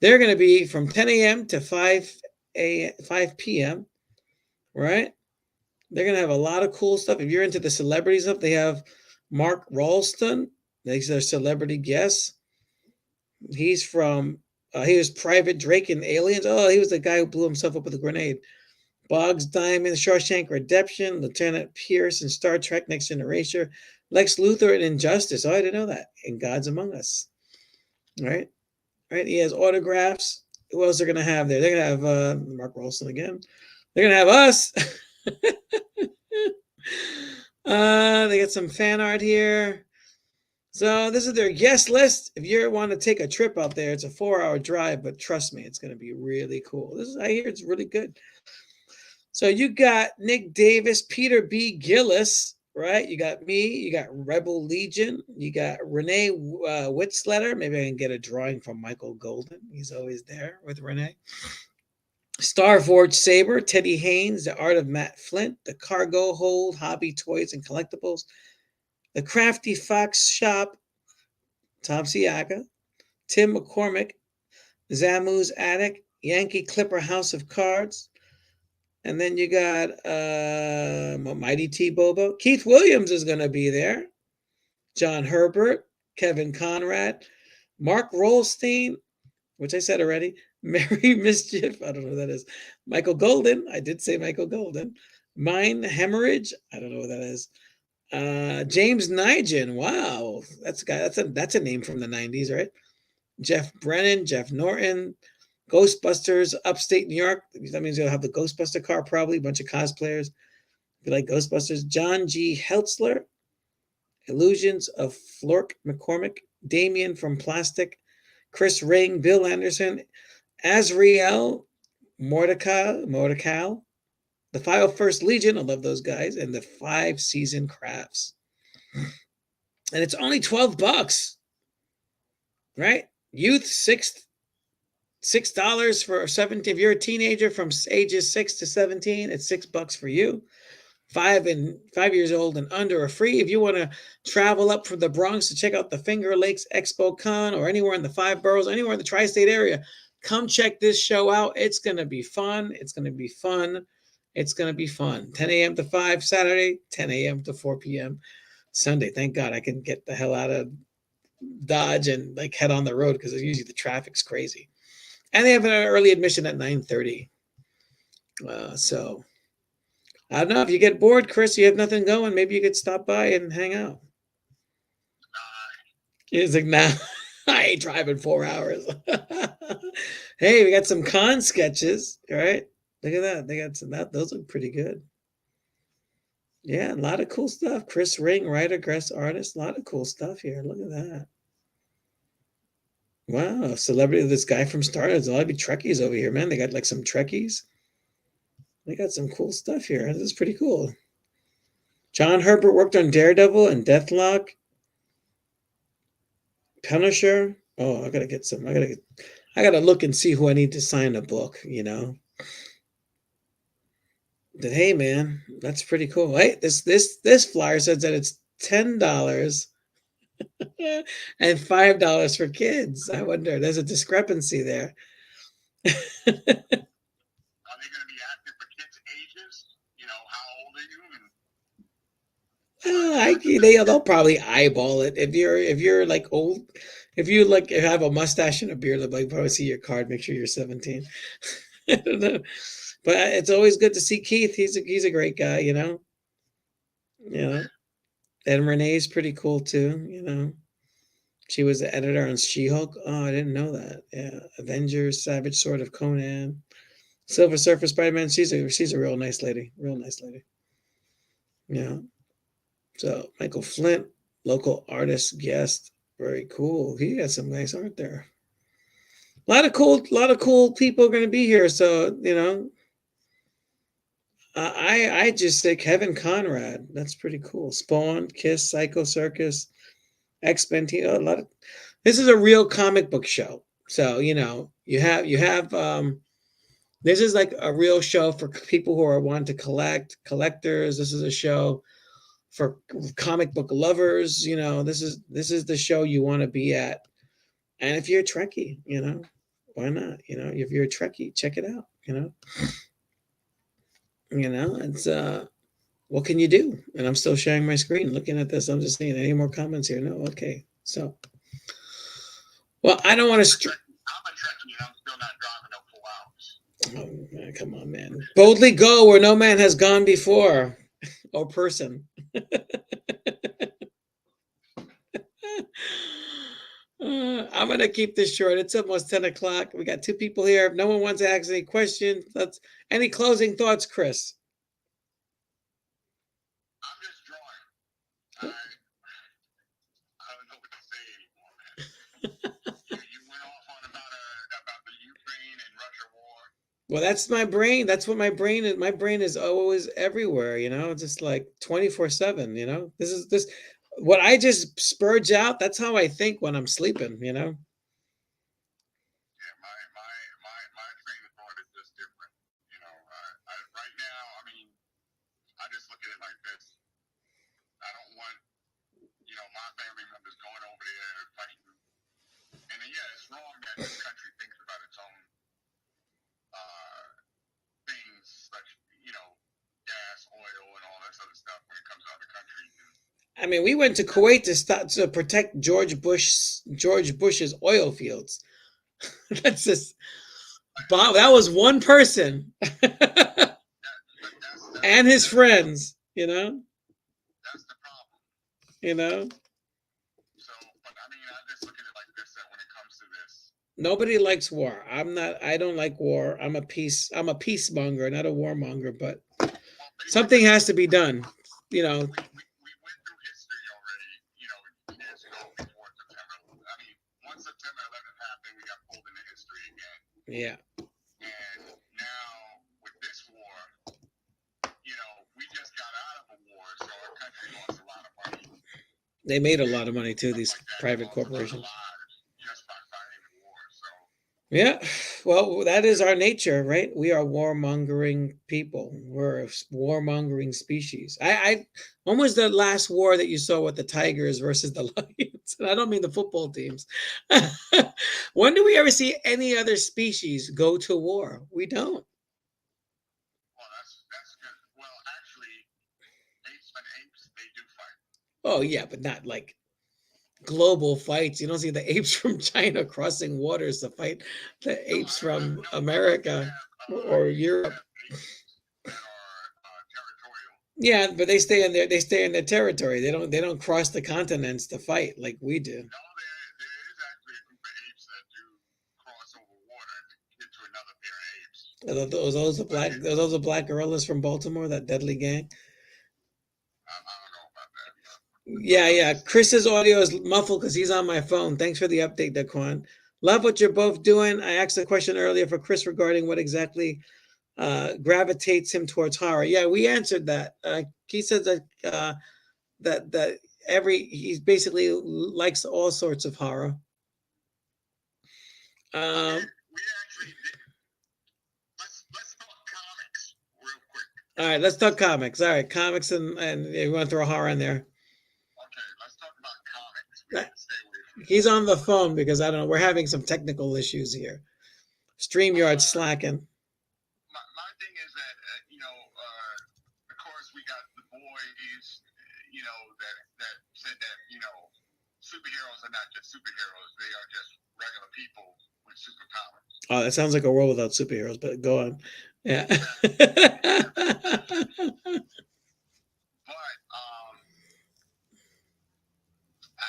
They're going to be from 10 a.m. to 5 p.m., right? They're going to have a lot of cool stuff. If you're into the celebrity stuff, they have Mark Ralston. He's their celebrity guest. He's from, he was Private Drake in Aliens. Oh, he was the guy who blew himself up with a grenade. Boggs Diamond, Shawshank Redemption, Lieutenant Pierce in Star Trek Next Generation, Lex Luthor in Injustice. Oh, I didn't know that. In Gods Among Us. Right? He has autographs. Who else are going to have there? They're going to have Mark Ralston again. They're going to have us. They got some fan art here. So this is their guest list. If you want to take a trip out there, it's a 4-hour drive, but trust me, it's going to be really cool. I hear it's really good. So you got Nick Davis, Peter B. Gillis, right? You got me. You got Rebel Legion. You got Renee Witzletter. Maybe I can get a drawing from Michael Golden. He's always there with Renee. Starforge Saber, Teddy Haynes, The Art of Matt Flint, The Cargo Hold, Hobby Toys and Collectibles, The Crafty Fox Shop, Tom Siaka, Tim McCormick, Zamu's Attic, Yankee Clipper House of Cards, and then you got Mighty T. Bobo. Keith Williams is going to be there. John Herbert, Kevin Conrad, Mark Rolstein, which I said already, Mary Mischief, I don't know who that is. Michael Golden, I did say Michael Golden. Mine Hemorrhage, I don't know who that is. James Nigel, wow, that's a name from the 90s, right? Jeff Brennan, Jeff Norton, Ghostbusters, Upstate New York. That means you'll have the Ghostbuster car, probably a bunch of cosplayers. If you like Ghostbusters, John G. Heltzler, Illusions of Flork McCormick, Damien from Plastic, Chris Ring, Bill Anderson, Azriel, Mordecai, the 501st Legion, I love those guys, and the 5 Season Crafts. And it's only $12, right? Youth, $6 for 17. If you're a teenager from ages 6 to 17, it's $6 for you. 5 years old and under are free. If you want to travel up from the Bronx to check out the Finger Lakes Expo Con or anywhere in the 5 boroughs, anywhere in the tri-state area, come check this show out. It's going to be fun. It's going to be fun. It's going to be fun. 10 a.m. to 5 Saturday, 10 a.m. to 4 p.m. Sunday. Thank God I can get the hell out of Dodge and like head on the road because usually the traffic's crazy. And they have an early admission at 9:30. So I don't know, if you get bored, Chris, you have nothing going, maybe you could stop by and hang out. He's like, nah, I ain't driving 4 hours. Hey, we got some con sketches, right? Look at that. They got some, those look pretty good. Yeah, a lot of cool stuff. Chris Ring, writer, guest artist, a lot of cool stuff here. Look at that. Wow, celebrity, this guy from Star Wars. A lot of Trekkies over here, man. They got like some Trekkies. They got some cool stuff here. This is pretty cool. John Herbert worked on Daredevil and Deathlock. Punisher. Oh, I gotta get some. I gotta look and see who I need to sign a book, you know. But hey, man, that's pretty cool. Hey, this flyer says that it's $10 and $5 for kids. I wonder, there's a discrepancy there. Are they going to be active for kids' ages? You know, how old are you? They'll probably eyeball it. If you're like old, if you like have a mustache and a beard, they'll like probably see your card, make sure you're 17. I don't know. But it's always good to see Keith. He's a great guy, you know. You know. And Renee's pretty cool too, you know. She was the editor on She-Hulk. Oh, I didn't know that. Yeah. Avengers, Savage Sword of Conan, Silver Surfer Spider-Man. She's a real nice lady. Real nice lady. Yeah. So Michael Flint, local artist guest. Very cool. He got some nice art there. A lot of cool people are going to be here. So, you know, I just say Kevin Conrad. That's pretty cool. Spawn, Kiss, Psycho Circus, X-Men. A lot of, this is a real comic book show. So, you know, you have this is like a real show for people who are wanting to collectors. This is a show for comic book lovers. You know, this is the show you want to be at. And if you're a Trekkie, you know, why not? You know, if you're a Trekkie, check it out, you know. You know, it's what can you do? And I'm still sharing my screen looking at this. I'm just seeing any more comments here. No, okay. So, well, I don't want to. I'm a Trekkie and I'm still not driving no 4 hours. Oh, man, come on, man. Boldly go where no man has gone before. Or person. I'm going to keep this short. It's almost 10 o'clock. We got 2 people here. If no one wants to ask any questions, any closing thoughts, Chris? I'm just drawing. I don't know what to say anymore, man. You went off on about the Ukraine and Russia war. Well, that's my brain. That's what my brain is. My brain is always everywhere, you know, just like 24/7, you know. This what I just spurge out, that's how I think when I'm sleeping, you know. Yeah, my train of thought is just different. You know, right now, I mean, I just look at it like this. I don't want, you know, my family members going over there fighting. And yeah, it's wrong that this country thinks about its own things, such, you know, gas, oil, and all that sort of stuff when it comes out of the country. I mean, we went to Kuwait to protect George Bush's oil fields. That's just Bob. That was one person and his friends. You know. That's the problem. You know. So, but I mean, I just look at it like this: that when it comes to this, nobody likes war. I don't like war. I'm a peacemonger, not a warmonger. But something has to be done. You know. We went through history already Yeah. And now with this war, we just got out of a war, so our country lost a lot of money. They made a lot of money too, these Like that, private lost a lot of corporations. lives just by fighting the war. So Yeah, well, that is our nature, right? We are warmongering people. We're a warmongering species. When was the last war that you saw with the Tigers versus the Lions? And I don't mean the football teams. When do we ever see any other species go to war? We don't. well, that's good. Well, actually, apes and apes, they do fight. Oh yeah, but not like global fights. You don't see the apes from China crossing waters to fight the apes from America or Europe. That are territorial. Yeah, but they stay in their territory. They don't cross the continents to fight like we do. No, there is actually a group of apes that do cross over water to get to another pair of apes. Those are black gorillas from Baltimore, that deadly gang. I don't know about that. Yeah. Chris's audio is muffled because he's on my phone. Thanks for the update, Daquan. Love what you're both doing. I asked a question earlier for Chris regarding what exactly gravitates him towards horror. Yeah, we answered that. He said that he basically likes all sorts of horror. We actually did. Let's talk comics real quick. All right, let's talk comics. All right, comics and you want to throw horror in there. Okay, let's talk about comics. We have to stay away from He's on the phone because I don't know. We're having some technical issues here. StreamYard's slacking. My thing is that of course we got the boys, that said that superheroes are not just superheroes; they are just regular people with superpowers. Oh, that sounds like a world without superheroes, but go on. Yeah. But I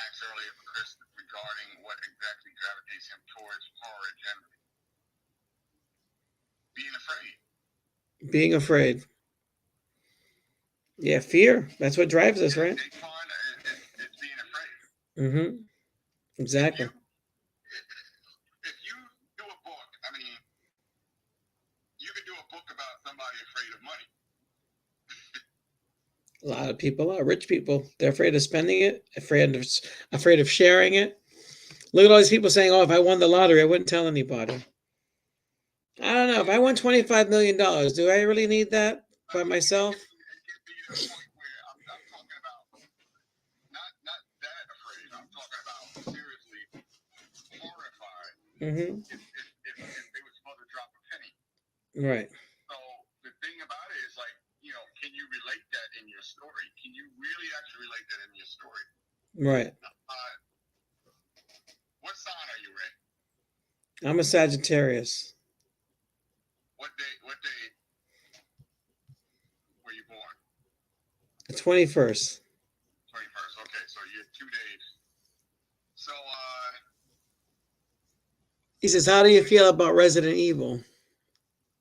asked earlier for Chris regarding what exactly gravitates him towards horror generally. Being afraid. Being afraid. Yeah, fear. That's what drives us, right? It's being afraid. Mm-hmm. Exactly. If you do a book, you could do a book about somebody afraid of money. A lot of people are rich people. They're afraid of spending it, afraid of sharing it. Look at all these people saying, "Oh, if I won the lottery, I wouldn't tell anybody." I don't know. If I won $25 million, do I really need that by myself? It could be to the point where I'm talking about not that afraid. I'm talking about seriously horrified. Mm-hmm. If they were supposed to drop a penny. Right. So the thing about it is can you relate that in your story? Can you really actually relate that in your story? Right. What sign are you, Ray? I'm a Sagittarius. What day were you born? The 21st. 21st. Okay, so you're 2 days. So He says, "How do you feel about Resident Evil?"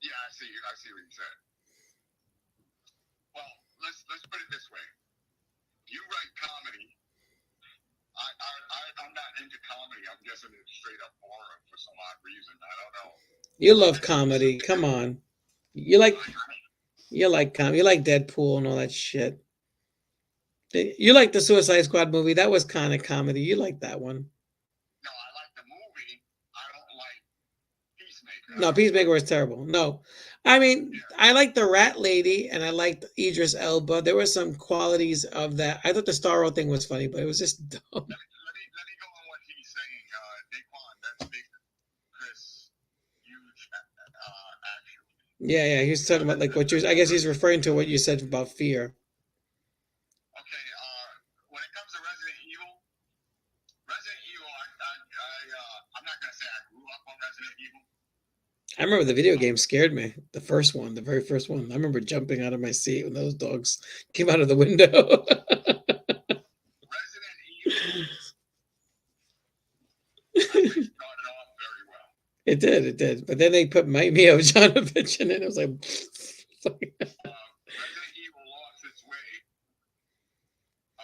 yeah, I see what you said. Well, let's put it this way. You write comedy. I'm not into comedy. I'm just into straight up horror for some odd reason. I don't know. You love comedy. Come on. You like comedy. You like Deadpool and all that shit. You like the Suicide Squad movie. That was kind of comedy. You like that one. No, I like the movie. I don't like Peacemaker. No, Peacemaker was terrible. No. I mean, I like the Rat Lady and I liked Idris Elba. There were some qualities of that. I thought the Starro thing was funny, but it was just dumb. Let me go on what he's saying. Daquan, that's big Chris, huge actually. Yeah. He was talking about like I guess he's referring to what you said about fear. Okay, when it comes to Resident Evil, I'm not gonna say I grew up on Resident Evil. I remember the video game scared me. The first one, the very first one. I remember jumping out of my seat when those dogs came out of the window. Resident Evil actually started off very well. It did. But then they put Mia Jovovich in it. It was like, Resident Evil lost its way. I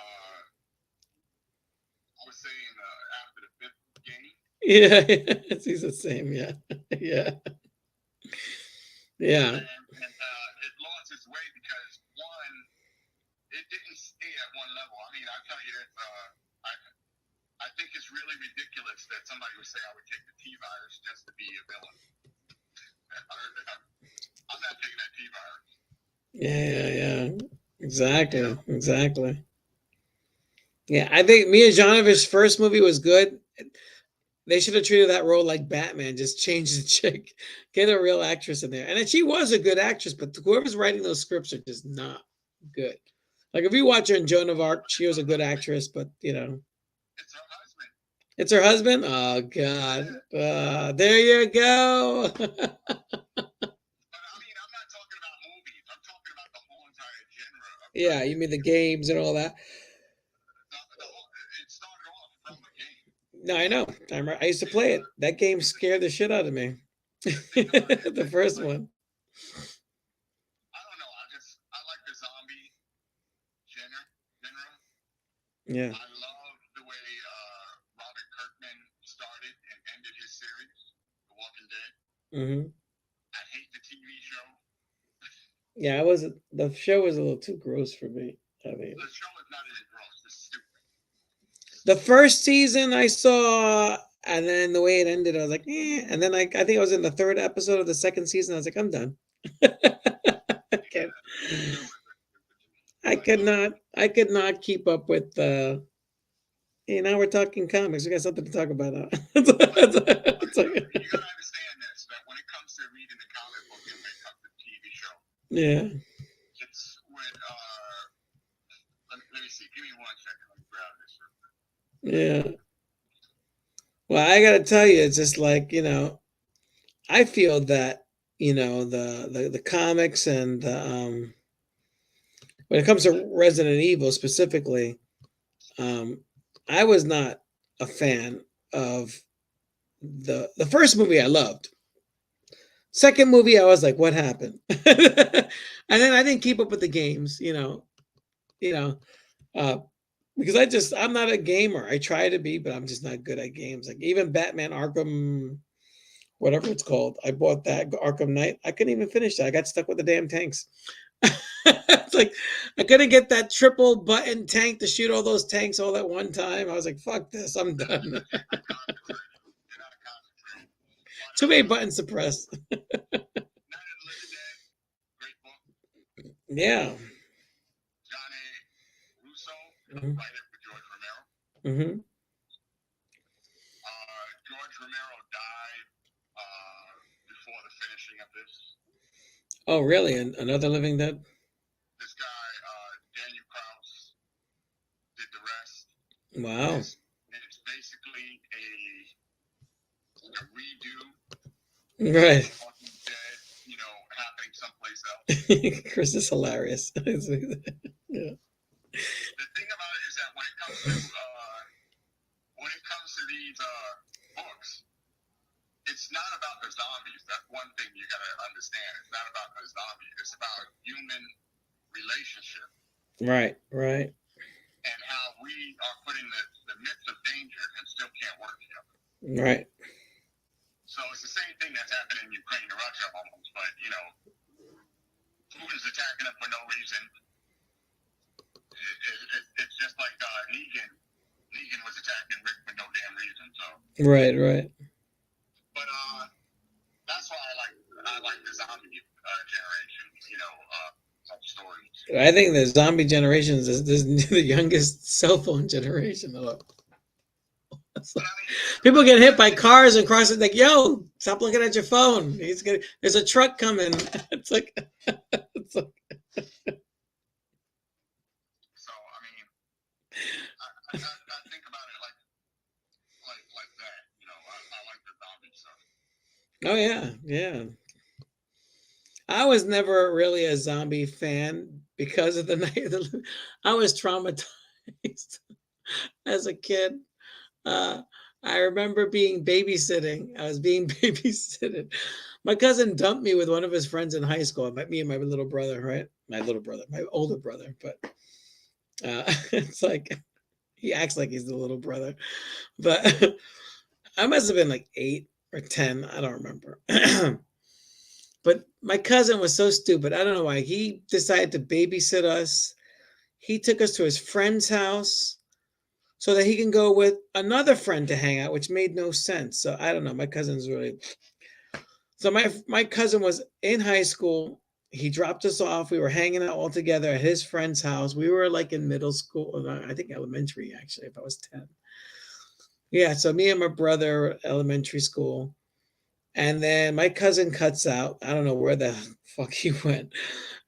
was saying after the fifth game. Yeah, he's the same. Yeah, yeah, yeah. And it lost its way because one, it didn't stay at one level. I mean, I tell you this, I think it's really ridiculous that somebody would say I would take the T-virus just to be a villain. I'm not taking that T-virus. Yeah. Exactly. Exactly. Yeah, I think Mia Janovich's first movie was good. They should have treated that role like Batman, just change the chick, get a real actress in there. And then she was a good actress, but whoever's writing those scripts are just not good. Like if you watch her in Joan of Arc, she was a good actress, but It's her husband. It's her husband? Oh God. There you go. But I mean, I'm not talking about movies. I'm talking about the whole entire genre. Yeah, you mean the games and all that. It started off from a game. No, I know. I used to play it. That game scared the shit out of me. The first one. I don't know. I like the zombie genre. Yeah. I love the way Robert Kirkman started and ended his series, The Walking Dead. Mm-hmm. I hate the TV show. Yeah, the show was a little too gross for me. I mean, The show is not even gross. It's stupid. the first season I saw, and then the way it ended, I was like, eh. And then I think I was in the third episode of the second season. I was like, I'm done. I could not keep up with now we're talking comics. We got something to talk about now. You gotta understand this, that when it comes to reading the comic book and when it comes to the TV show, Yeah. it's with let me see. Give me 1 second. Let me grab this. Yeah. Well, I gotta tell you, it's just like, I feel that, the comics and when it comes to Resident Evil specifically, I was not a fan of the first movie. I loved. Second movie, I was like, what happened? And then I didn't keep up with the games, because I'm not a gamer. I try to be, but I'm just not good at games. Like even Batman Arkham, whatever it's called, I bought that Arkham Knight. I couldn't even finish that. I got stuck with the damn tanks. It's like I couldn't get that triple button tank to shoot all those tanks all at one time. I was like, fuck this, I'm done. Too many buttons to press. Yeah. Johnny Russo, Mhm. writer for George Romero. Mm-hmm. George Romero died before the finishing of this. Oh, really? Another Living Dead? This guy, Daniel Krause, did the rest. Wow. It's basically a redo. Right. Of Walking Dead, happening someplace else. Chris is hilarious. Yeah. The thing about it is that when it comes to these books, it's not about the zombies. That's one thing you gotta understand. It's not about the zombies. It's about human relationship. Right. And how we are put in the midst of danger and still can't work together. Right. So it's the same thing that's happening in Ukraine and Russia almost, but Putin's attacking them for no reason. It's just like Negan. Negan was attacking Rick for no damn reason. So. Right. But that's why I like the zombie generation. Type stories. I think the zombie generation is the youngest cell phone generation. People get hit by cars and crossing like, yo, stop looking at your phone. There's a truck coming. It's like So I mean, I think about it like that. I like the zombie stuff. Oh yeah. I was never really a zombie fan because of the Night of the I was traumatized as a kid. I remember being babysitting. I was being babysitted. My cousin dumped me with one of his friends in high school. Me and my little brother, right? My older brother, but it's like He acts like he's the little brother, but I must have been like 8 or 10. I don't remember. But my cousin was so stupid. I don't know why. He decided to babysit us. He took us to his friend's house so that he can go with another friend to hang out, which made no sense. So I don't know. My cousin's really. So my cousin was in high school. He dropped us off. We were hanging out all together at his friend's house. We were like in middle school, I think elementary, actually, if I was 10. Yeah, so me and my brother, elementary school. And then my cousin cuts out. I don't know where the fuck he went,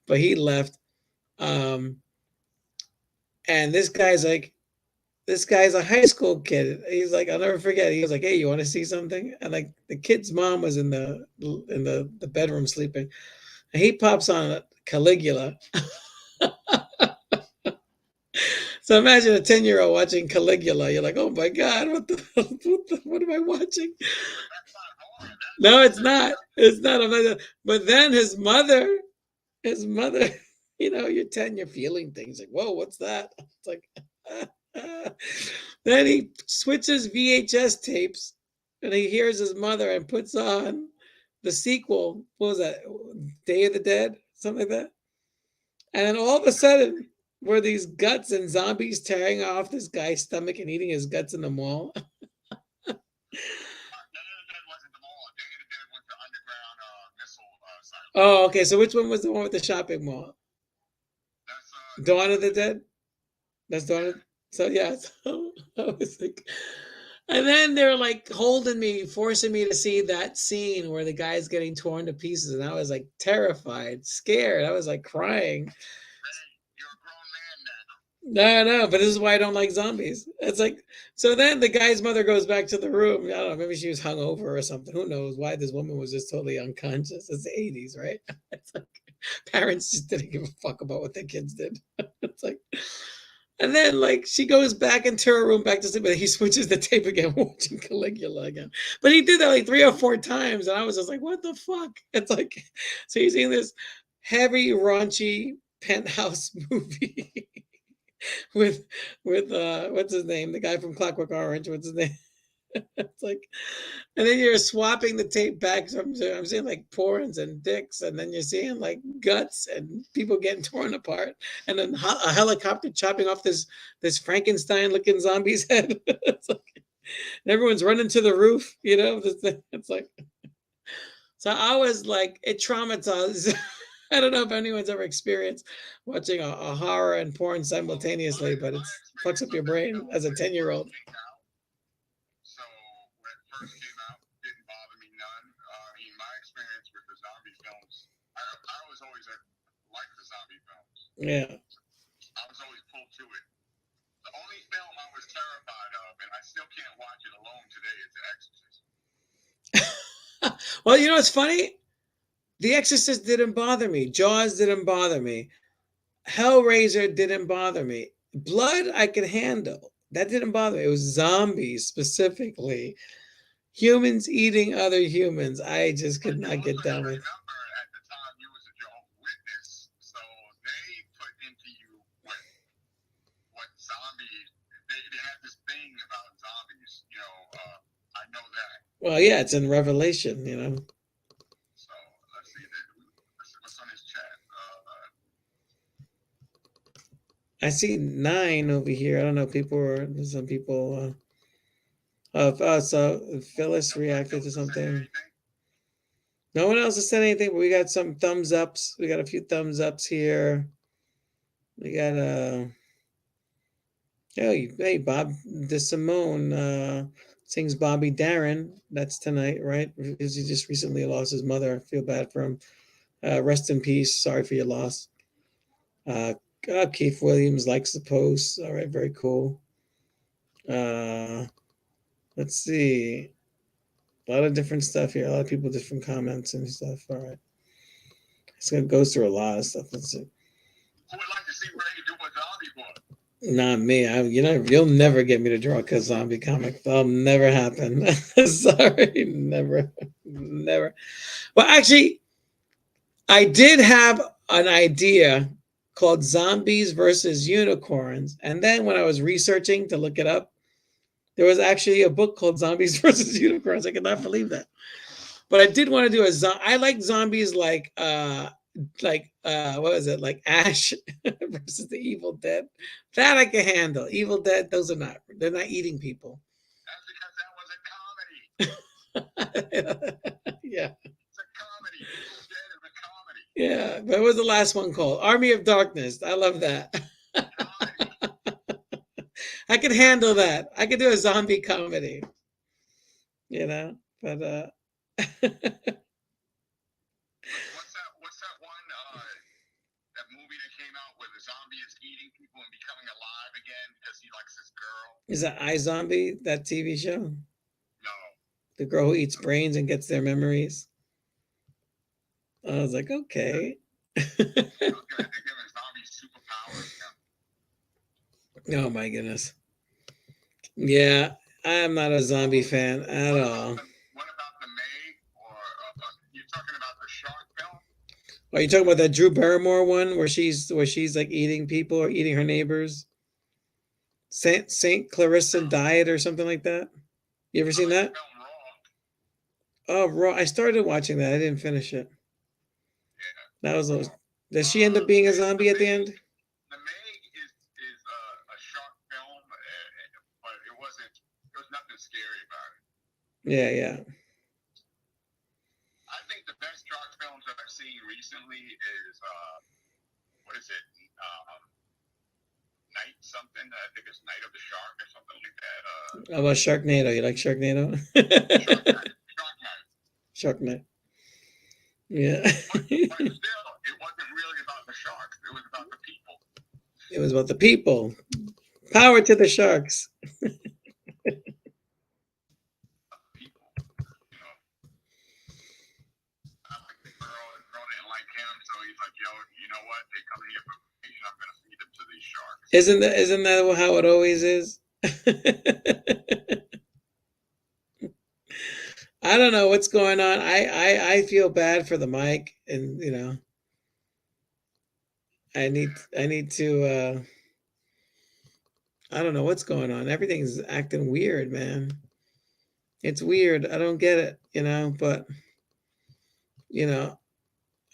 but he left. And this guy's a high school kid. He's like, I'll never forget. He was like, hey, you want to see something? And like the kid's mom was in the bedroom sleeping. And he pops on Caligula. So imagine a 10-year-old watching Caligula. You're like, oh my God, what am I watching? No, it's not. It's not. But then his mother, you're 10, you're feeling things like, whoa, what's that? It's like, then he switches VHS tapes and he hears his mother and puts on the sequel. What was that? Day of the Dead? Something like that. And then all of a sudden, were these guts and zombies tearing off this guy's stomach and eating his guts in the mall? Oh, okay. So which one was the one with the shopping mall? Dawn of the Dead? That's Dawn of... So yeah, so I was like, and then they're like holding me, forcing me to see that scene where the guy's getting torn to pieces, and I was like terrified, scared. I was like crying. Hey, you're a grown man now. No, but this is why I don't like zombies. It's like, so then the guy's mother goes back to the room. I don't know, maybe she was hungover or something. Who knows why this woman was just totally unconscious. It's the 80s, right? It's like parents just didn't give a fuck about what their kids did. It's like, and then like she goes back into her room back to sleep, but he switches the tape again, watching Caligula again. But he did that like 3 or 4 times, and I was just like, what the fuck? It's like, so you're seeing this heavy, raunchy penthouse movie with what's his name? The guy from Clockwork Orange. What's his name? It's like, and then you're swapping the tape back. So I'm seeing like porns and dicks, and then you're seeing like guts and people getting torn apart, and then a helicopter chopping off this Frankenstein-looking zombie's head. It's like, and everyone's running to the roof. It's like, so I was like, it traumatized. I don't know if anyone's ever experienced watching a horror and porn simultaneously, but it fucks up your brain as a 10-year-old. So when it first came out, it didn't bother me none. My experience with the zombie films, I was always like the zombie films. Yeah. I was always pulled to it. The only film I was terrified of, and I still can't watch it alone today, is The Exorcist. Well, you know what's funny? The Exorcist didn't bother me. Jaws didn't bother me. Hellraiser didn't bother me. Blood I could handle. That didn't bother me. It was zombies specifically. Humans eating other humans. I just could not get down with. Remember, at the time, you was a Jehovah's Witness, so they put into you what zombies. They had this thing about zombies. I know that. Well, yeah, it's in Revelation. So let's see what's on his chat. I see 9 over here. I don't know. Some people. So Phyllis reacted to something. No one else has said anything, but we got some thumbs ups. We got a few thumbs ups here. We got hey, Bob DeSimone sings Bobby Darin. That's tonight, right? Because he just recently lost his mother. I feel bad for him. Rest in peace. Sorry for your loss. Keith Williams likes the post. All right, very cool. Let's see. A lot of different stuff here. A lot of people, different comments and stuff. All right. It's going to go through a lot of stuff. Let's see. Who would like to see Ray do a zombie book? Not me. You'll never get me to draw a zombie comic. That'll never happen. Sorry. Never. Well, actually, I did have an idea called Zombies versus Unicorns. And then when I was researching to look it up, there was actually a book called Zombies versus Unicorns. I could not believe that. But I did want to do I like zombies like what is it? Like Ash versus the Evil Dead. That I can handle. Evil Dead, they're not eating people. That's because that was a comedy. Yeah. It's a comedy. Evil Dead is a comedy. Yeah. What was the last one called? Army of Darkness. I love that. I could handle that. I could do a zombie comedy. You know, but What's that one that movie that came out where the zombie is eating people and becoming alive again because he likes this girl? Is that iZombie, that TV show? No. The girl who eats brains and gets their memories. I was like, okay. They're giving zombies superpowers. Yeah. Oh my goodness. Yeah, I'm not a zombie fan at all. What about the Meg? Or you're talking about the shark film? Are you talking about that Drew Barrymore one where she's like eating people or eating her neighbors? Saint Clarissa Diet or something like that? You ever seen that? Oh, Raw. I started watching that. I didn't finish it. Yeah. That was does she end up being a zombie at the end? The Meg is a shark film, but there was nothing scary about it. Yeah. I think the best shark films that I've seen recently is what is it? Night something. I think it's Night of the Shark or something like that. How about Sharknado? You like Sharknado? Shark Night. Sharknado. Yeah. But still, it wasn't really about the sharks. It was about the people. It was about the people. Power to the sharks. People, you know. I like the girl didn't like him, so he's like, yo, you know what? They come here for vacation. I'm gonna feed them to these sharks. Isn't that how it always is? I don't know what's going on. I feel bad for the mic, and you know, I need to I don't know what's going on. Everything's acting weird, man. It's weird. I don't get it, you know, but you know,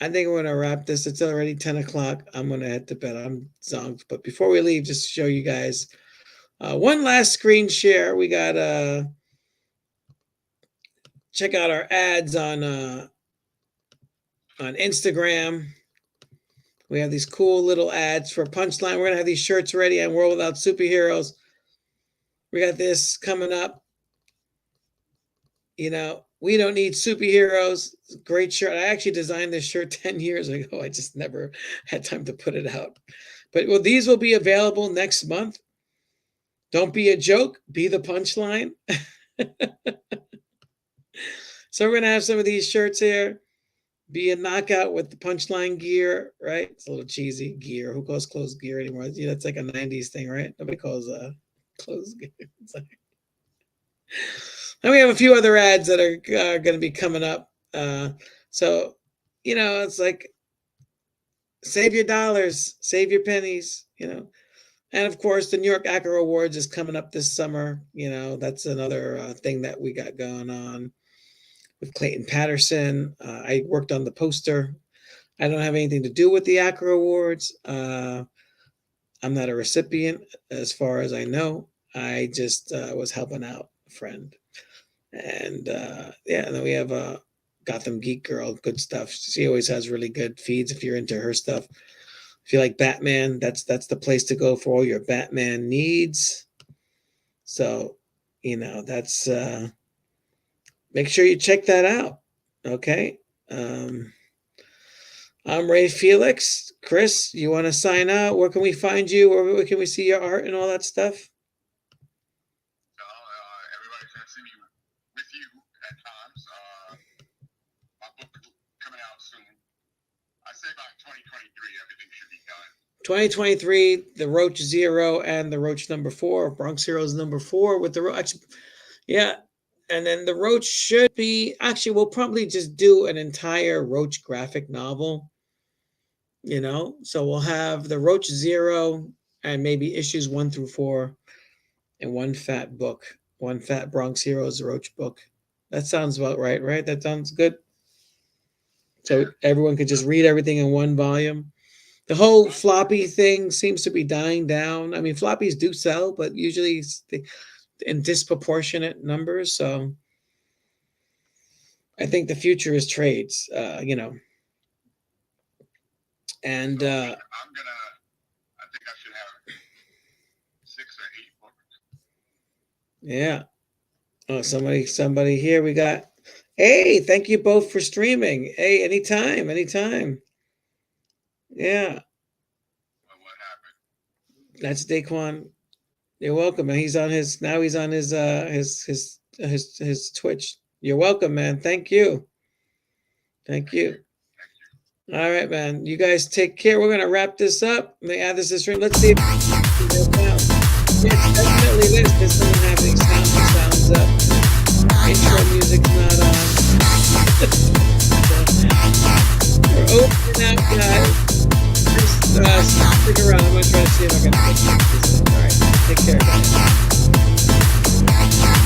I think we're gonna wrap this. It's already 10 o'clock. I'm gonna head to bed. I'm zonked. But before we leave, just to show you guys one last screen share. We got check out our ads on Instagram. We have these cool little ads for Punchline. We're gonna have these shirts ready on World Without Superheroes. We got this coming up. You know, we don't need superheroes. Great shirt. I actually designed this shirt 10 years ago. I just never had time to put it out. But well, these will be available next month. Don't be a joke. Be the punchline. So we're going to have some of these shirts here. Be a knockout with the punchline gear, right? It's a little cheesy gear. Who calls clothes gear anymore? Yeah, that's like a 90s thing, right? Nobody calls clothes gear. And we have a few other ads that are going to be coming up. So, you know, it's like save your dollars, save your pennies, you know. And of course, the New York Acura Awards is coming up this summer. You know, that's another thing that we got going on with Clayton Patterson. I worked on the poster. I don't have anything to do with the Acura Awards. I'm not a recipient as far as I know. I just was helping out a friend. And yeah, and then we have a Gotham Geek Girl, good stuff. She always has really good feeds if you're into her stuff. If you like Batman, that's the place to go for all your Batman needs. So, you know, that's make sure you check that out. Okay. I'm Ray Felix. Chris, you want to sign out? Where can we find you? Where can we see your art and all that stuff? Everybody's going to see me with you at times. My book coming out soon. I say by 2023, everything should be done. 2023, the Roach Zero and the Roach #4, Bronx Heroes #4 with the Roach. Yeah. And then the Roach should be, actually, we'll probably just do an entire Roach graphic novel. you know. So we'll have the Roach Zero and maybe issues 1 through 4 and one fat book, one fat Bronx Heroes Roach book. That sounds about right, right? That sounds good. So everyone could just read everything in one volume. The whole floppy thing seems to be dying down. I mean, floppies do sell, but usually in disproportionate numbers. So I think the future is trades, you know. And So I think I should have 6 or 8 books. yeah. Oh, somebody here. We got. Hey, thank you both for streaming. Hey, anytime. Yeah, But what happened? that's Daquan. You're welcome, man. He's on his his Twitch. You're welcome, man. Thank you. Thank you. All right, man. You guys take care. We're gonna wrap this up. Let me add this to the stream. Let's see if it's definitely this. There's someone having sounds up. Intro music's not on. We're opening out, guys. Just stick around. I'm gonna try to see if I can fix this. All right. Take care, guys.